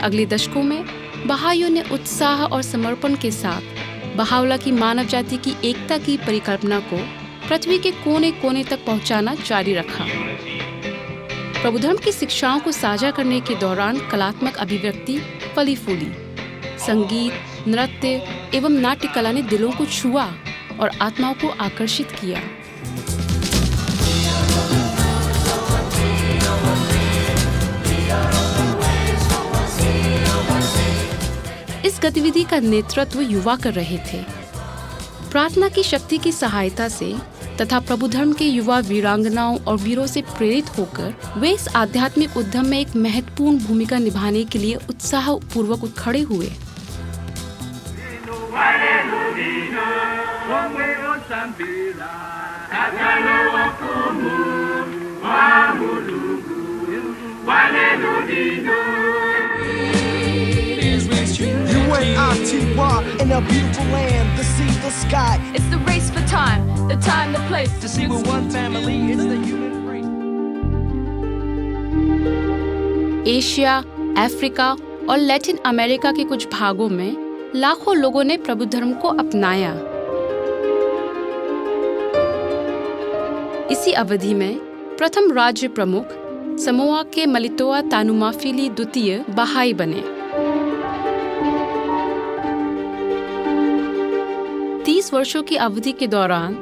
अगले दशकों में बहाइयों ने उत्साह और समर्पण के साथ बहावला की मानव जाति की एकता की परिकल्पना को पृथ्वी के कोने कोने तक पहुंचाना जारी रखा। प्रबुधर्म की शिक्षाओं को साझा करने के दौरान कलात्मक अभिव्यक्ति फली फूली। संगीत, नृत्य एवं नाट्य कला ने दिलों को छुआ और आत्माओं को आकर्षित किया। इस गतिविधि का नेतृत्व युवा कर रहे थे। प्रार्थना की शक्ति की सहायता से तथा प्रबुधर्म के युवा वीरांगनाओं और वीरों से प्रेरित होकर वे इस आध्यात्मिक उद्यम में एक महत्वपूर्ण भूमिका निभाने के लिए उत्साह पूर्वक उठ खड़े हुए। UNITY in a beautiful land, the sea, the sky. It's the race for time, the time, the place. To see we're one family, it's the human race. Asia, Africa और लैटिन अमेरिका के कुछ भागों में लाखों लोगों ने प्रभु धर्म को अपनाया। इसी अवधि में प्रथम राज्य प्रमुख समोआ के मलितोआ तानुमाफिली द्वितीय बहाई बने। 30 वर्षों की अवधि के दौरान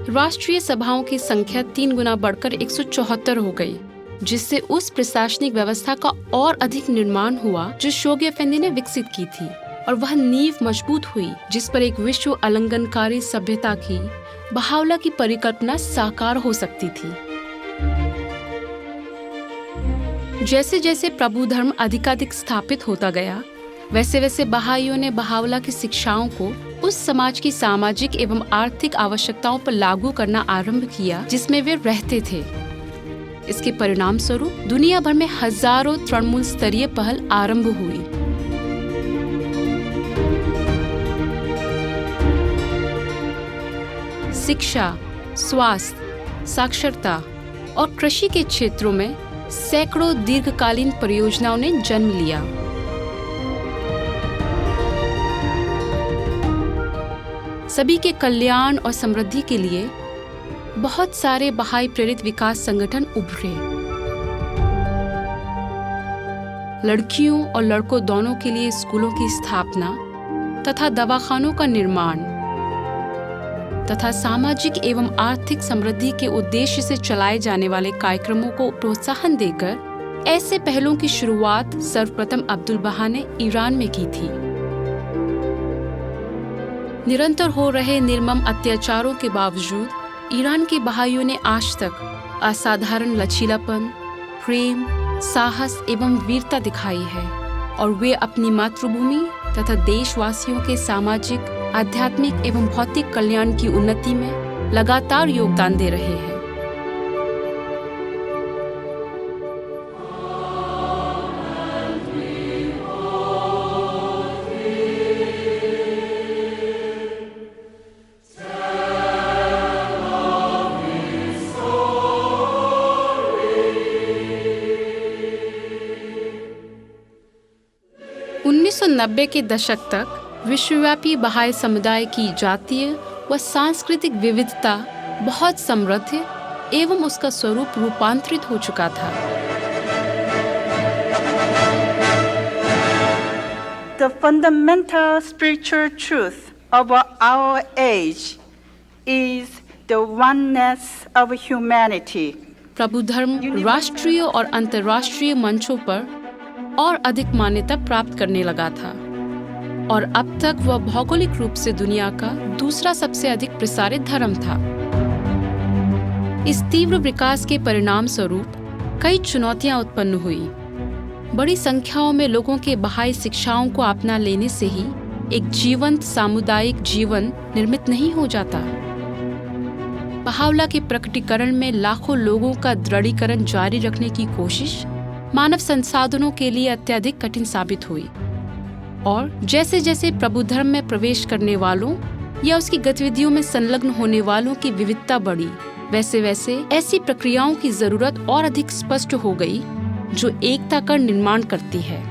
राष्ट्रीय सभाओं की संख्या 3 गुना बढ़कर 174 हो गई, जिससे उस प्रशासनिक व्यवस्था का और अधिक निर्माण हुआ जो शोगी अफेंदी ने विकसित की थी, और वह नींव मजबूत हुई जिस पर एक विश्व आलिंगनकारी सभ्यता की बहावला की परिकल्पना साकार हो सकती थी। जैसे जैसे प्रभु धर्म अधिकाधिक स्थापित होता गया, वैसे वैसे बहाइयों ने बहावला की शिक्षाओं को उस समाज की सामाजिक एवं आर्थिक आवश्यकताओं पर लागू करना आरंभ किया जिसमें वे रहते थे। इसके परिणाम स्वरूप दुनिया भर में हजारों तृणमूल स्तरीय पहल आरंभ हुई। शिक्षा, स्वास्थ्य, साक्षरता और कृषि के क्षेत्रों में सैकड़ों दीर्घकालीन परियोजनाओं ने जन्म लिया। सभी के कल्याण और समृद्धि के लिए बहुत सारे बहाई प्रेरित विकास संगठन उभरे। लड़कियों और लड़कों दोनों के लिए स्कूलों की स्थापना तथा दवाखानों का निर्माण तथा सामाजिक एवं आर्थिक समृद्धि के उद्देश्य से चलाए जाने वाले कार्यक्रमों को प्रोत्साहन देकर ऐसे पहलों की शुरुआत सर्वप्रथम अब्दुल बहा ने ईरान में की थी। निरंतर हो रहे निर्मम अत्याचारों के बावजूद ईरान के बहाइयों ने आज तक असाधारण लचीलापन, प्रेम, साहस एवं वीरता दिखाई है, और वे अपनी मातृभूमि तथा देशवासियों के सामाजिक, आध्यात्मिक एवं भौतिक कल्याण की उन्नति में लगातार योगदान दे रहे हैं। 1990 के दशक तक विश्वव्यापी बहाई समुदाय की जातीय व सांस्कृतिक विविधता बहुत समृद्ध एवं उसका स्वरूप रूपांतरित हो चुका था। The fundamental spiritual truth of our age is the oneness of humanity. प्रभु धर्म राष्ट्रीय और अंतर्राष्ट्रीय मंचों पर और अधिक मान्यता प्राप्त करने लगा था और अब तक वह भौगोलिक रूप से दुनिया का दूसरा सबसे अधिक प्रसारित धर्म था। इस तीव्र विकास के परिणाम स्वरूप कई चुनौतियां उत्पन्न हुई। बड़ी संख्याओं में लोगों के बहाई शिक्षाओं को अपना लेने से ही एक जीवंत सामुदायिक जीवन निर्मित नहीं हो जाता। बहावला के प्रकटीकरण में लाखों लोगों का दृढ़ीकरण जारी रखने की कोशिश मानव संसाधनों के लिए अत्यधिक कठिन साबित हुई और जैसे जैसे प्रभु धर्म में प्रवेश करने वालों या उसकी गतिविधियों में संलग्न होने वालों की विविधता बढ़ी, वैसे वैसे ऐसी प्रक्रियाओं की जरूरत और अधिक स्पष्ट हो गई जो एकता का निर्माण करती है।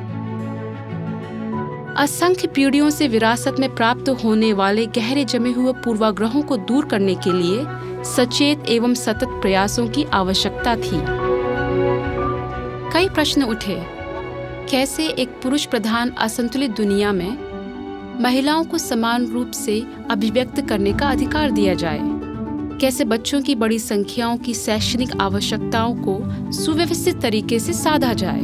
असंख्य पीढ़ियों से विरासत में प्राप्त होने वाले गहरे जमे हुए पूर्वाग्रहों को दूर करने के लिए सचेत एवं सतत प्रयासों की आवश्यकता थी। कई प्रश्न उठे, कैसे एक पुरुष प्रधान असंतुलित दुनिया में महिलाओं को समान रूप से अभिव्यक्त करने का अधिकार दिया जाए? कैसे बच्चों की बड़ी संख्याओं की शैक्षणिक आवश्यकताओं को सुव्यवस्थित तरीके से साधा जाए?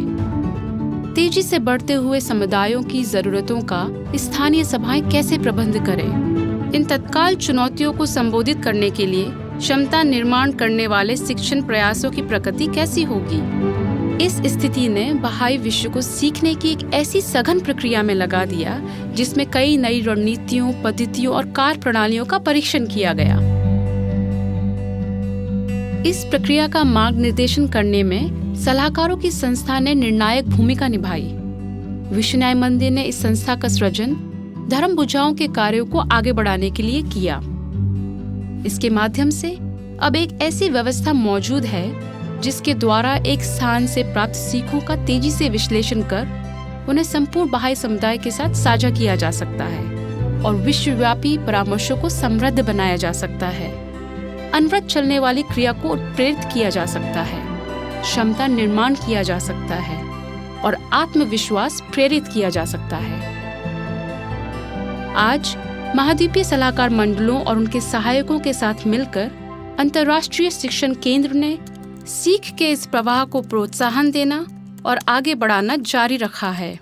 तेजी से बढ़ते हुए समुदायों की जरूरतों का स्थानीय सभाएं कैसे प्रबंध करें? इन तत्काल चुनौतियों को संबोधित करने के लिए क्षमता निर्माण करने वाले शिक्षण प्रयासों की प्रगति कैसी होगी? इस स्थिति ने बहाई विश्व को सीखने की एक ऐसी सघन प्रक्रिया में लगा दिया जिसमें कई नई रणनीतियों, पद्धतियों और कार्य प्रणालियों का परीक्षण किया गया। इस प्रक्रिया का मार्गनिर्देशन करने में सलाहकारों की संस्था ने निर्णायक भूमिका निभाई। विश्व न्याय मंदिर ने इस संस्था का सृजन धर्म बुझाओं के कार्यों को आगे बढ़ाने के लिए किया। इसके माध्यम से अब एक ऐसी व्यवस्था मौजूद है जिसके द्वारा एक स्थान से प्राप्त सीखों का तेजी से विश्लेषण कर उन्हें संपूर्ण बहाई समुदाय के साथ साझा किया जा सकता है और विश्वव्यापी परामर्शों को समृद्ध बनाया जा सकता है। अनवरत चलने वाली क्रिया को उत्प्रेरित किया जा सकता है, क्षमता निर्माण किया जा सकता है और आत्मविश्वास प्रेरित किया जा सकता है। आज महाद्वीपीय सलाहकार मंडलों और उनके सहायकों के साथ मिलकर अंतर्राष्ट्रीय शिक्षण केंद्र ने सीख के इस प्रवाह को प्रोत्साहन देना और आगे बढ़ाना जारी रखा है।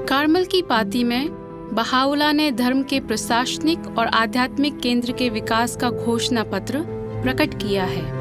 कार्मल की पाती में बहाउला ने धर्म के प्रशासनिक और आध्यात्मिक केंद्र के विकास का घोषणा पत्र प्रकट किया है।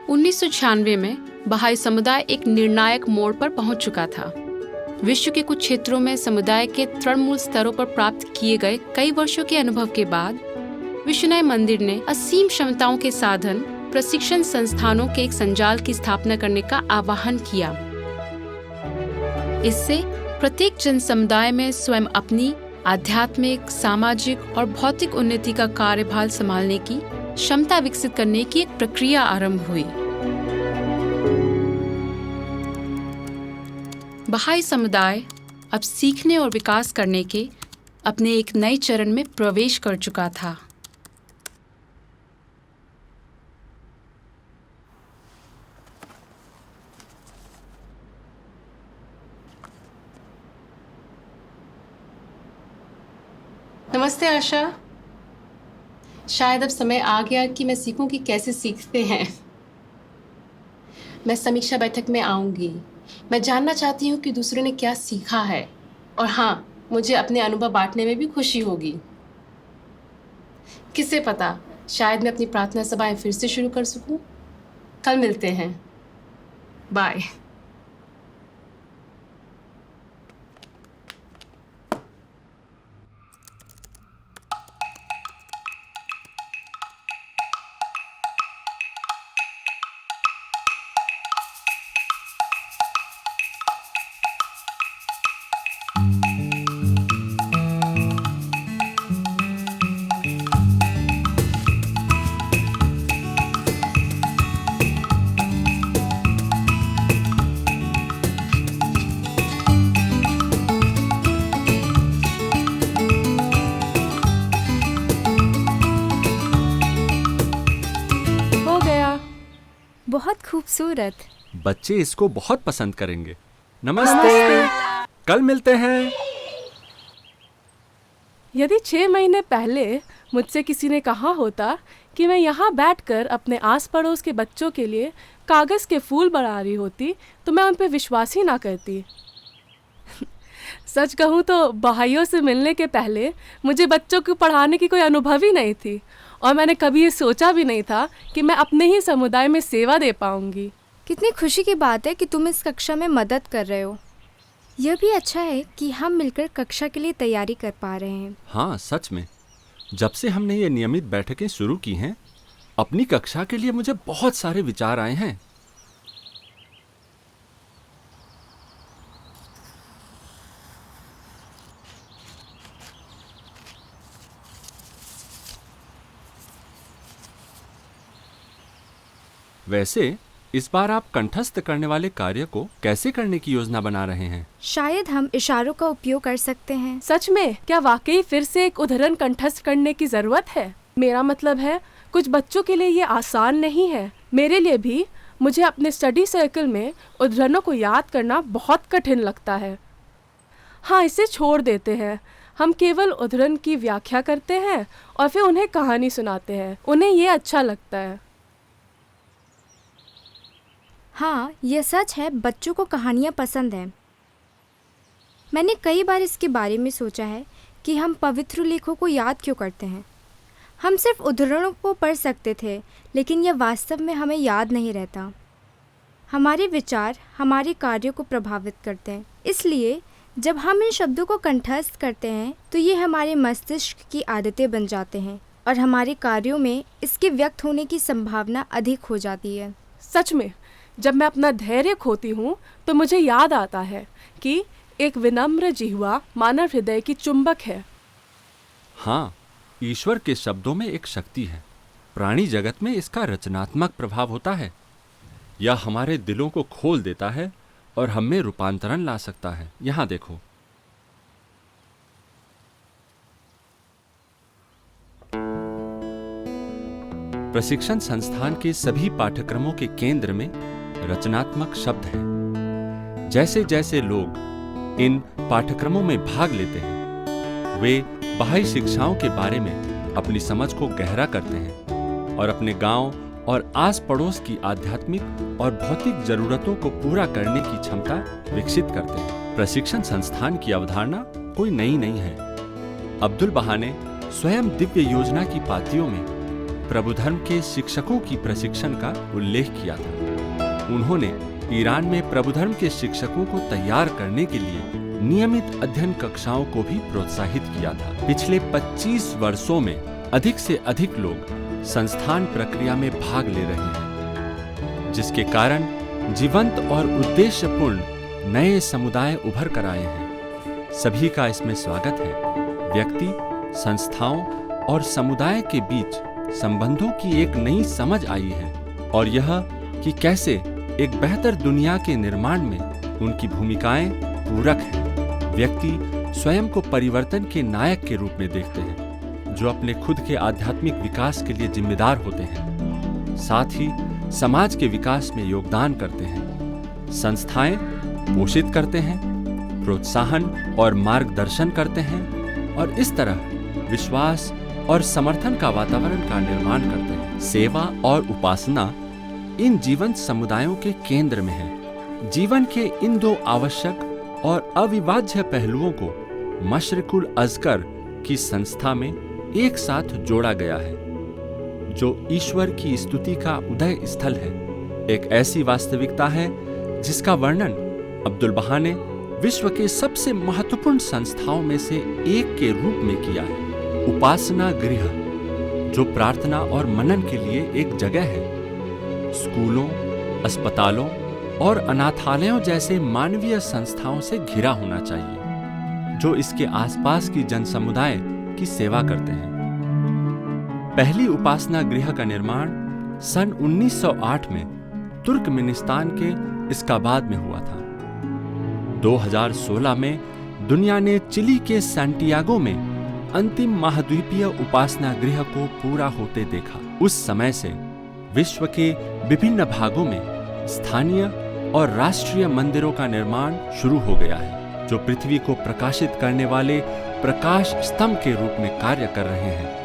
1996 में बहाई समुदाय एक निर्णायक मोड़ पर पहुंच चुका था। विश्व के कुछ क्षेत्रों में समुदाय के तृणमूल स्तरों पर प्राप्त किए गए कई वर्षों के अनुभव के बाद विश्वनय मंदिर ने असीम क्षमताओं के साधन प्रशिक्षण संस्थानों के एक संजाल की स्थापना करने का आह्वान किया। इससे प्रत्येक जन समुदाय में स्वयं अपनी आध्यात्मिक, सामाजिक और भौतिक उन्नति का कार्यभार संभालने की क्षमता विकसित करने की एक प्रक्रिया आरंभ हुई। बहाई समुदाय अब सीखने और विकास करने के अपने एक नए चरण में प्रवेश कर चुका था। नमस्ते आशा। शायद अब समय आ गया कि मैं सीखूं कि कैसे सीखते हैं। मैं समीक्षा बैठक में आऊंगी। मैं जानना चाहती हूँ कि दूसरों ने क्या सीखा है, और हाँ, मुझे अपने अनुभव बांटने में भी खुशी होगी। किसे पता, शायद मैं अपनी प्रार्थना सभाएं फिर से शुरू कर सकूं। कल मिलते हैं। बाय। बहुत खूबसूरत। बच्चे इसको बहुत पसंद करेंगे। नमस्ते। कल मिलते हैं। यदि 6 महीने पहले मुझसे किसी ने कहा होता कि मैं यहाँ बैठकर अपने आस पड़ोस के बच्चों के लिए कागज़ के फूल बना रही होती, तो मैं उन पर विश्वास ही ना करती। सच कहूँ तो बहाइयों से मिलने के पहले मुझे बच्चों को पढ़ाने की कोई अनुभव ही नहीं थी, और मैंने कभी ये सोचा भी नहीं था कि मैं अपने ही समुदाय में सेवा दे पाऊंगी। कितनी खुशी की बात है कि तुम इस कक्षा में मदद कर रहे हो। यह भी अच्छा है कि हम मिलकर कक्षा के लिए तैयारी कर पा रहे हैं। हाँ, सच में जब से हमने ये नियमित बैठकें शुरू की हैं, अपनी कक्षा के लिए मुझे बहुत सारे विचार आए हैं। वैसे इस बार आप कंठस्थ करने वाले कार्य को कैसे करने की योजना बना रहे हैं? शायद हम इशारों का उपयोग कर सकते हैं। सच में? क्या वाकई फिर से एक उद्धरण कंठस्थ करने की जरूरत है? मेरा मतलब है कुछ बच्चों के लिए ये आसान नहीं है, मेरे लिए भी। मुझे अपने स्टडी सर्कल में उद्धरणों को याद करना बहुत कठिन लगता है। हाँ, इसे छोड़ देते हैं। हम केवल उद्धरण की व्याख्या करते हैं और फिर उन्हें कहानी सुनाते हैं। उन्हें ये अच्छा लगता है। हाँ, ये सच है, बच्चों को कहानियाँ पसंद हैं। मैंने कई बार इसके बारे में सोचा है कि हम पवित्र लेखों को याद क्यों करते हैं। हम सिर्फ उद्धरणों को पढ़ सकते थे, लेकिन यह वास्तव में हमें याद नहीं रहता। हमारे विचार हमारे कार्यों को प्रभावित करते हैं, इसलिए जब हम इन शब्दों को कंठस्थ करते हैं तो ये हमारे मस्तिष्क की आदतें बन जाते हैं और हमारे कार्यों में इसके व्यक्त होने की संभावना अधिक हो जाती है। सच में, जब मैं अपना धैर्य खोती हूँ तो मुझे याद आता है कि एक विनम्र जिह्वा मानव हृदय की चुंबक है। हाँ, ईश्वर के शब्दों में एक शक्ति है। प्राणी जगत में इसका रचनात्मक प्रभाव होता है। यह हमारे दिलों को खोल देता है और हम में रूपांतरण ला सकता है। यहाँ देखो, प्रशिक्षण संस्थान के सभी पाठ्यक्रमों के केंद्र में रचनात्मक शब्द हैं। जैसे जैसे लोग इन पाठ्यक्रमों में भाग लेते हैं, वे बाह्य शिक्षाओं के बारे में अपनी समझ को गहरा करते हैं और अपने गांव और आस पड़ोस की आध्यात्मिक और भौतिक जरूरतों को पूरा करने की क्षमता विकसित करते हैं। प्रशिक्षण संस्थान की अवधारणा कोई नई नहीं है। अब्दुल बहा ने स्वयं दिव्य योजना की पातियों में प्रभु धर्म के शिक्षकों की प्रशिक्षण का उल्लेख किया था। उन्होंने ईरान में प्रभु धर्म के शिक्षकों को तैयार करने के लिए नियमित अध्ययन कक्षाओं को भी प्रोत्साहित किया था। पिछले 25 वर्षों में अधिक से अधिक लोग संस्थान प्रक्रिया में भाग ले रहे हैं, जिसके कारण जीवंत और उद्देश्यपूर्ण नए समुदाय उभर कर आए हैं। सभी का इसमें स्वागत है। व्यक्ति, संस्थाओं और समुदाय के बीच संबंधों की एक नई समझ आई है और यह कि कैसे एक बेहतर दुनिया के निर्माण में उनकी भूमिकाएं पूरक हैं। व्यक्ति स्वयं को परिवर्तन के नायक के रूप में देखते हैं, जो अपने खुद के आध्यात्मिक विकास के लिए जिम्मेदार होते हैं, साथ ही समाज के विकास में योगदान करते हैं। संस्थाएं पोषित करते हैं, प्रोत्साहन और मार्गदर्शन करते हैं और इस तरह विश्वास और समर्थन का वातावरण का निर्माण करते हैं। सेवा और उपासना इन जीवंत समुदायों के केंद्र में है। जीवन के इन दो आवश्यक और अविभाज्य पहलुओं को मशरिकुल अजकर की संस्था में एक साथ जोड़ा गया है, जो ईश्वर की स्तुति का उदय स्थल है। एक ऐसी वास्तविकता है जिसका वर्णन अब्दुल बहा ने विश्व के सबसे महत्वपूर्ण संस्थाओं में से एक के रूप में किया है। उपासना गृह, जो प्रार्थना और मनन के लिए एक जगह है, स्कूलों, अस्पतालों और अनाथालयों जैसे मानवीय संस्थाओं से घिरा होना चाहिए, जो इसके आसपास की जनसमुदाय की सेवा करते हैं। पहली उपासना गृह का निर्माण सन 1908 में तुर्कमेनिस्तान के इस्काबाद में हुआ था। 2016 में दुनिया ने चिली के सैंटियागो में अंतिम महाद्वीपीय उपासना गृह को पूरा होते देखा। उस समय से विश्व के विभिन्न भागों में स्थानीय और राष्ट्रीय मंदिरों का निर्माण शुरू हो गया है, जो पृथ्वी को प्रकाशित करने वाले प्रकाश स्तंभ के रूप में कार्य कर रहे हैं।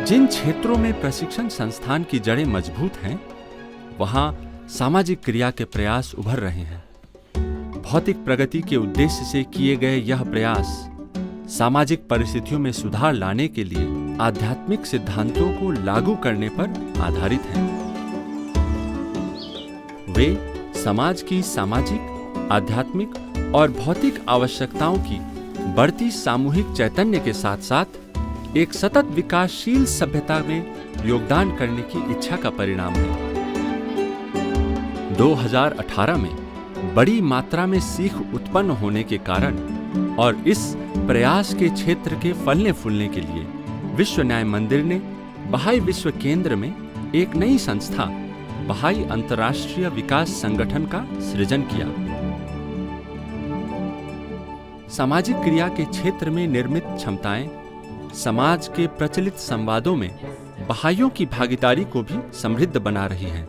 जिन क्षेत्रों में प्रशिक्षण संस्थान की जड़ें मजबूत हैं, वहां सामाजिक क्रिया के प्रयास उभर रहे हैं। भौतिक प्रगति के उद्देश्य से किए गए यह प्रयास सामाजिक परिस्थितियों में सुधार लाने के लिए आध्यात्मिक सिद्धांतों को लागू करने पर आधारित हैं। वे समाज की सामाजिक, आध्यात्मिक और भौतिक आवश्यकताओं की बढ़ती सामूहिक चैतन्य के साथ साथ एक सतत विकासशील सभ्यता में योगदान करने की इच्छा का परिणाम है। 2018 में बड़ी मात्रा में सीख उत्पन्न होने के कारण और इस प्रयास के क्षेत्र के फलने फूलने के लिए विश्व न्याय मंदिर ने बहाई विश्व केंद्र में एक नई संस्था बहाई अंतर्राष्ट्रीय विकास संगठन का सृजन किया। सामाजिक क्रिया के क्षेत्र में निर्मित क्षमताएं समाज के प्रचलित संवादों में बहाइयों की भागीदारी को भी समृद्ध बना रही हैं।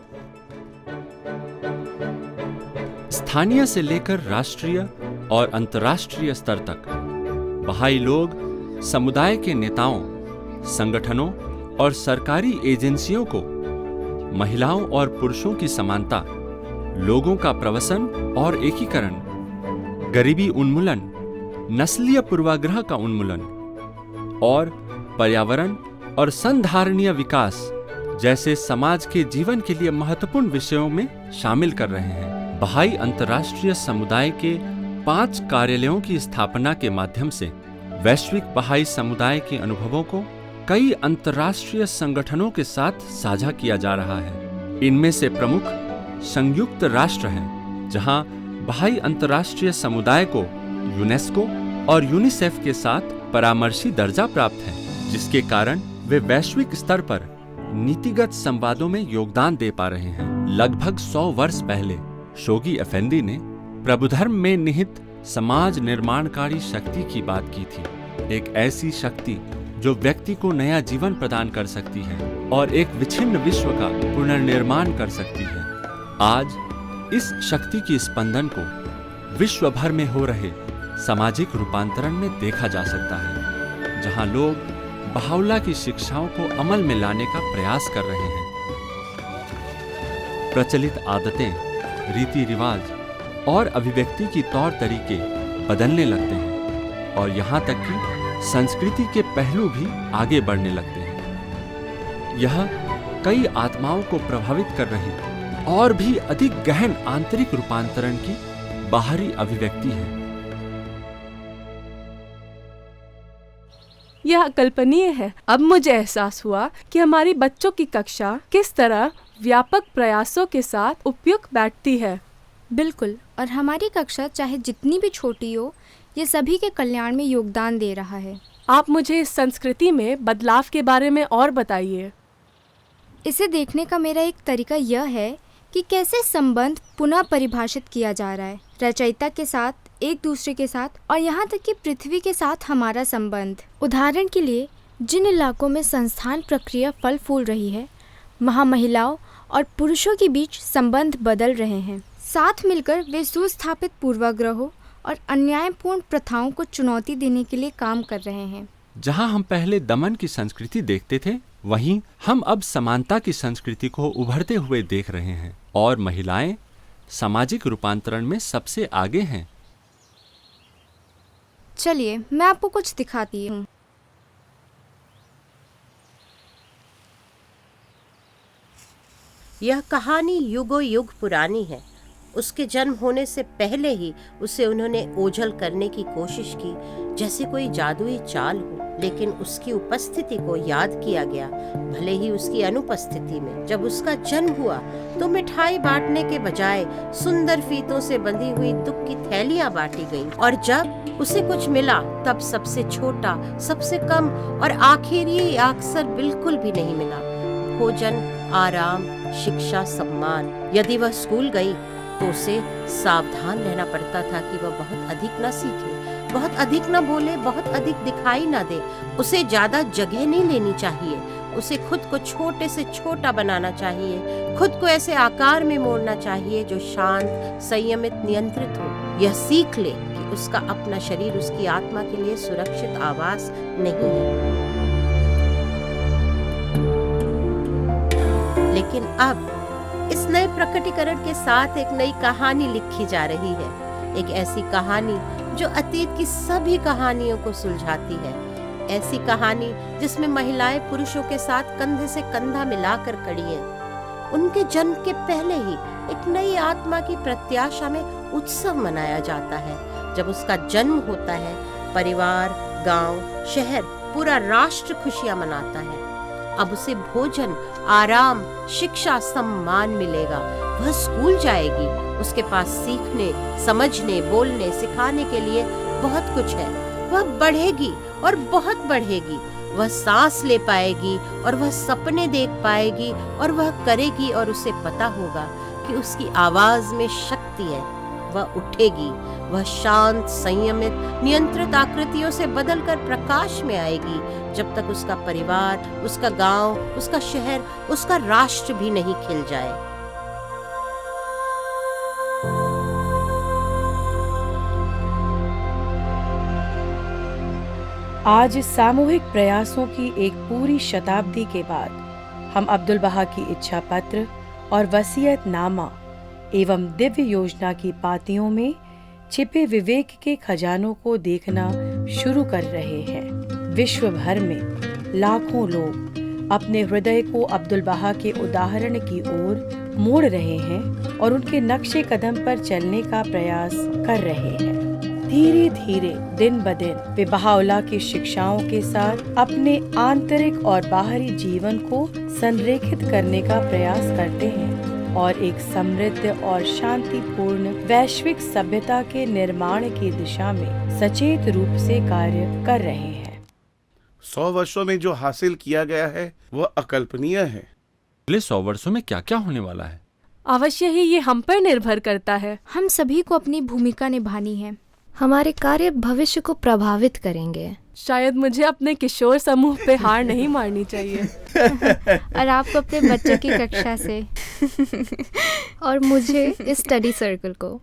स्थानीय से लेकर राष्ट्रीय और अंतर्राष्ट्रीय स्तर तक बहाई लोग समुदाय के नेताओं, संगठनों और सरकारी एजेंसियों को महिलाओं और पुरुषों की समानता, लोगों का प्रवसन और एकीकरण, गरीबी उन्मूलन, नस्लीय पूर्वाग्रह का उन्मूलन और पर्यावरण और संधारणीय विकास जैसे समाज के जीवन के लिए महत्वपूर्ण विषयों में शामिल कर रहे हैं। बहाई अंतर्राष्ट्रीय समुदाय के 5 कार्यालयों की स्थापना के माध्यम से वैश्विक बहाई समुदाय के अनुभवों को कई अंतर्राष्ट्रीय संगठनों के साथ साझा किया जा रहा है। इनमें से प्रमुख संयुक्त राष्ट्र है, जहां बहाई अंतर्राष्ट्रीय समुदाय को यूनेस्को और यूनिसेफ के साथ परामर्शी दर्जा प्राप्त है, जिसके कारण वे वैश्विक स्तर पर नीतिगत संवादों में योगदान दे पा रहे हैं। लगभग 100 वर्ष पहले शोगी अफेंदी ने प्रभुधर्म में निहित समाज निर्माणकारी शक्ति की बात की थी, एक ऐसी शक्ति जो व्यक्ति को नया जीवन प्रदान कर सकती है और एक विच्छिन्न विश्व का पुनर्निर्माण कर सकती है। आज इस शक्ति की स्पंदन को विश्व भर में हो रहे सामाजिक रूपांतरण में देखा जा सकता है, जहां लोग बहाउल्लाह की शिक्षाओं को अमल में लाने का प्रयास कर रहे हैं। प्रचलित आदतें, रीति रिवाज और अभिव्यक्ति की तौर तरीके बदलने लगते हैं और यहाँ तक कि संस्कृति के पहलू भी आगे बढ़ने लगते हैं। यह कई आत्माओं को प्रभावित कर रही और भी अधिक गहन आंतरिक रूपांतरण की बाहरी अभिव्यक्ति है। यह अकल्पनीय है। अब मुझे एहसास हुआ कि हमारी बच्चों की कक्षा किस तरह व्यापक प्रयासों के साथ उपयुक्त बैठती है। बिल्कुल, और हमारी कक्षा चाहे जितनी भी छोटी हो, ये सभी के कल्याण में योगदान दे रहा है। आप मुझे इस संस्कृति में बदलाव के बारे में और बताइए। इसे देखने का मेरा एक तरीका यह है कि कैसे संबंध पुनः परिभाषित किया जा रहा है, रचयिता के साथ, एक दूसरे के साथ और यहाँ तक कि पृथ्वी के साथ हमारा संबंध। उदाहरण के लिए, जिन इलाकों में संस्थान प्रक्रिया फल फूल रही है, वहाँ महिलाओं और पुरुषों के बीच संबंध बदल रहे हैं। साथ मिलकर वे सुस्थापित पूर्वाग्रहों और अन्यायपूर्ण प्रथाओं को चुनौती देने के लिए काम कर रहे हैं। जहां हम पहले दमन की संस्कृति देखते थे, वहीं हम अब समानता की संस्कृति को उभरते हुए देख रहे हैं और महिलाएं सामाजिक रूपांतरण में सबसे आगे हैं। चलिए, मैं आपको कुछ दिखाती हूँ। यह कहानी युगों युग पुरानी है। उसके जन्म होने से पहले ही उसे उन्होंने ओझल करने की कोशिश की, जैसे कोई जादुई चाल हो, लेकिन उसकी उपस्थिति को याद किया गया, भले ही उसकी अनुपस्थिति में। जब उसका जन्म हुआ तो मिठाई बांटने के बजाय सुंदर फीतों से बंधी हुई दुख की थैलियां बांटी गईं, और जब उसे कुछ मिला तब सबसे छोटा, सबसे कम और आखिरी अक्सर बिल्कुल भी नहीं मिला। भोजन, आराम, शिक्षा, सम्मान। यदि वह स्कूल गई तो उसे सावधान रहना पड़ता था कि वह बहुत अधिक न सीखे, बहुत अधिक न बोले, बहुत अधिक दिखाई न दे। उसे ज्यादा जगह नहीं लेनी चाहिए, उसे खुद को छोटे से छोटा बनाना चाहिए, खुद को ऐसे आकार में मोड़ना चाहिए जो शांत, संयमित, नियंत्रित हो। यह सीख ले कि उसका अपना शरीर उसकी आत्मा के लिए सुरक्षित आवास नहीं है। लेकिन अब इस नए प्रकटीकरण के साथ एक नई कहानी लिखी जा रही है, एक ऐसी कहानी जो अतीत की सभी कहानियों को सुलझाती है, ऐसी कहानी जिसमें महिलाएं पुरुषों के साथ कंधे से कंधा मिलाकर खड़ी हैं। उनके जन्म के पहले ही एक नई आत्मा की प्रत्याशा में उत्सव मनाया जाता है। जब उसका जन्म होता है, परिवार, गांव, शहर, पूरा राष्ट्र खुशियां मनाता है। अब उसे भोजन, आराम, शिक्षा, सम्मान मिलेगा। वह स्कूल जाएगी। उसके पास सीखने, समझने, बोलने, सिखाने के लिए बहुत कुछ है। वह बढ़ेगी और बहुत बढ़ेगी। वह सांस ले पाएगी और वह सपने देख पाएगी और वह करेगी और उसे पता होगा कि उसकी आवाज में शक्ति है। वह उठेगी, वह शांत, संयमित, नियंत्रित आकृतियों से बदलकर प्रकाश में आएगी जब तक उसका परिवार, उसका गांव, उसका शहर, उसका राष्ट्र भी नहीं खिल जाए। आज सामूहिक प्रयासों की एक पूरी शताब्दी के बाद हम अब्दुल बहा की इच्छा पत्र और वसीयतनामा एवं दिव्य योजना की पातियों में छिपे विवेक के खजानों को देखना शुरू कर रहे हैं। विश्व भर में लाखों लोग अपने हृदय को अब्दुल बहा के उदाहरण की ओर मोड़ रहे हैं और उनके नक्शे कदम पर चलने का प्रयास कर रहे हैं। धीरे धीरे दिन ब दिन वे बहाउल्लाह की शिक्षाओं के साथ अपने आंतरिक और बाहरी जीवन को संरेखित करने का प्रयास करते हैं और एक समृद्ध और शांतिपूर्ण वैश्विक सभ्यता के निर्माण की दिशा में सचेत रूप से कार्य कर रहे हैं। 100 वर्षों में जो हासिल किया गया है वह अकल्पनीय है। अगले 100 वर्षों में क्या क्या होने वाला है? अवश्य ही ये हम पर निर्भर करता है। हम सभी को अपनी भूमिका निभानी है। हमारे कार्य भविष्य को प्रभावित करेंगे। शायद मुझे अपने किशोर समूह पे हार नहीं मारनी चाहिए। और आपको अपने बच्चों की कक्षा से और मुझे इस स्टडी सर्कल को।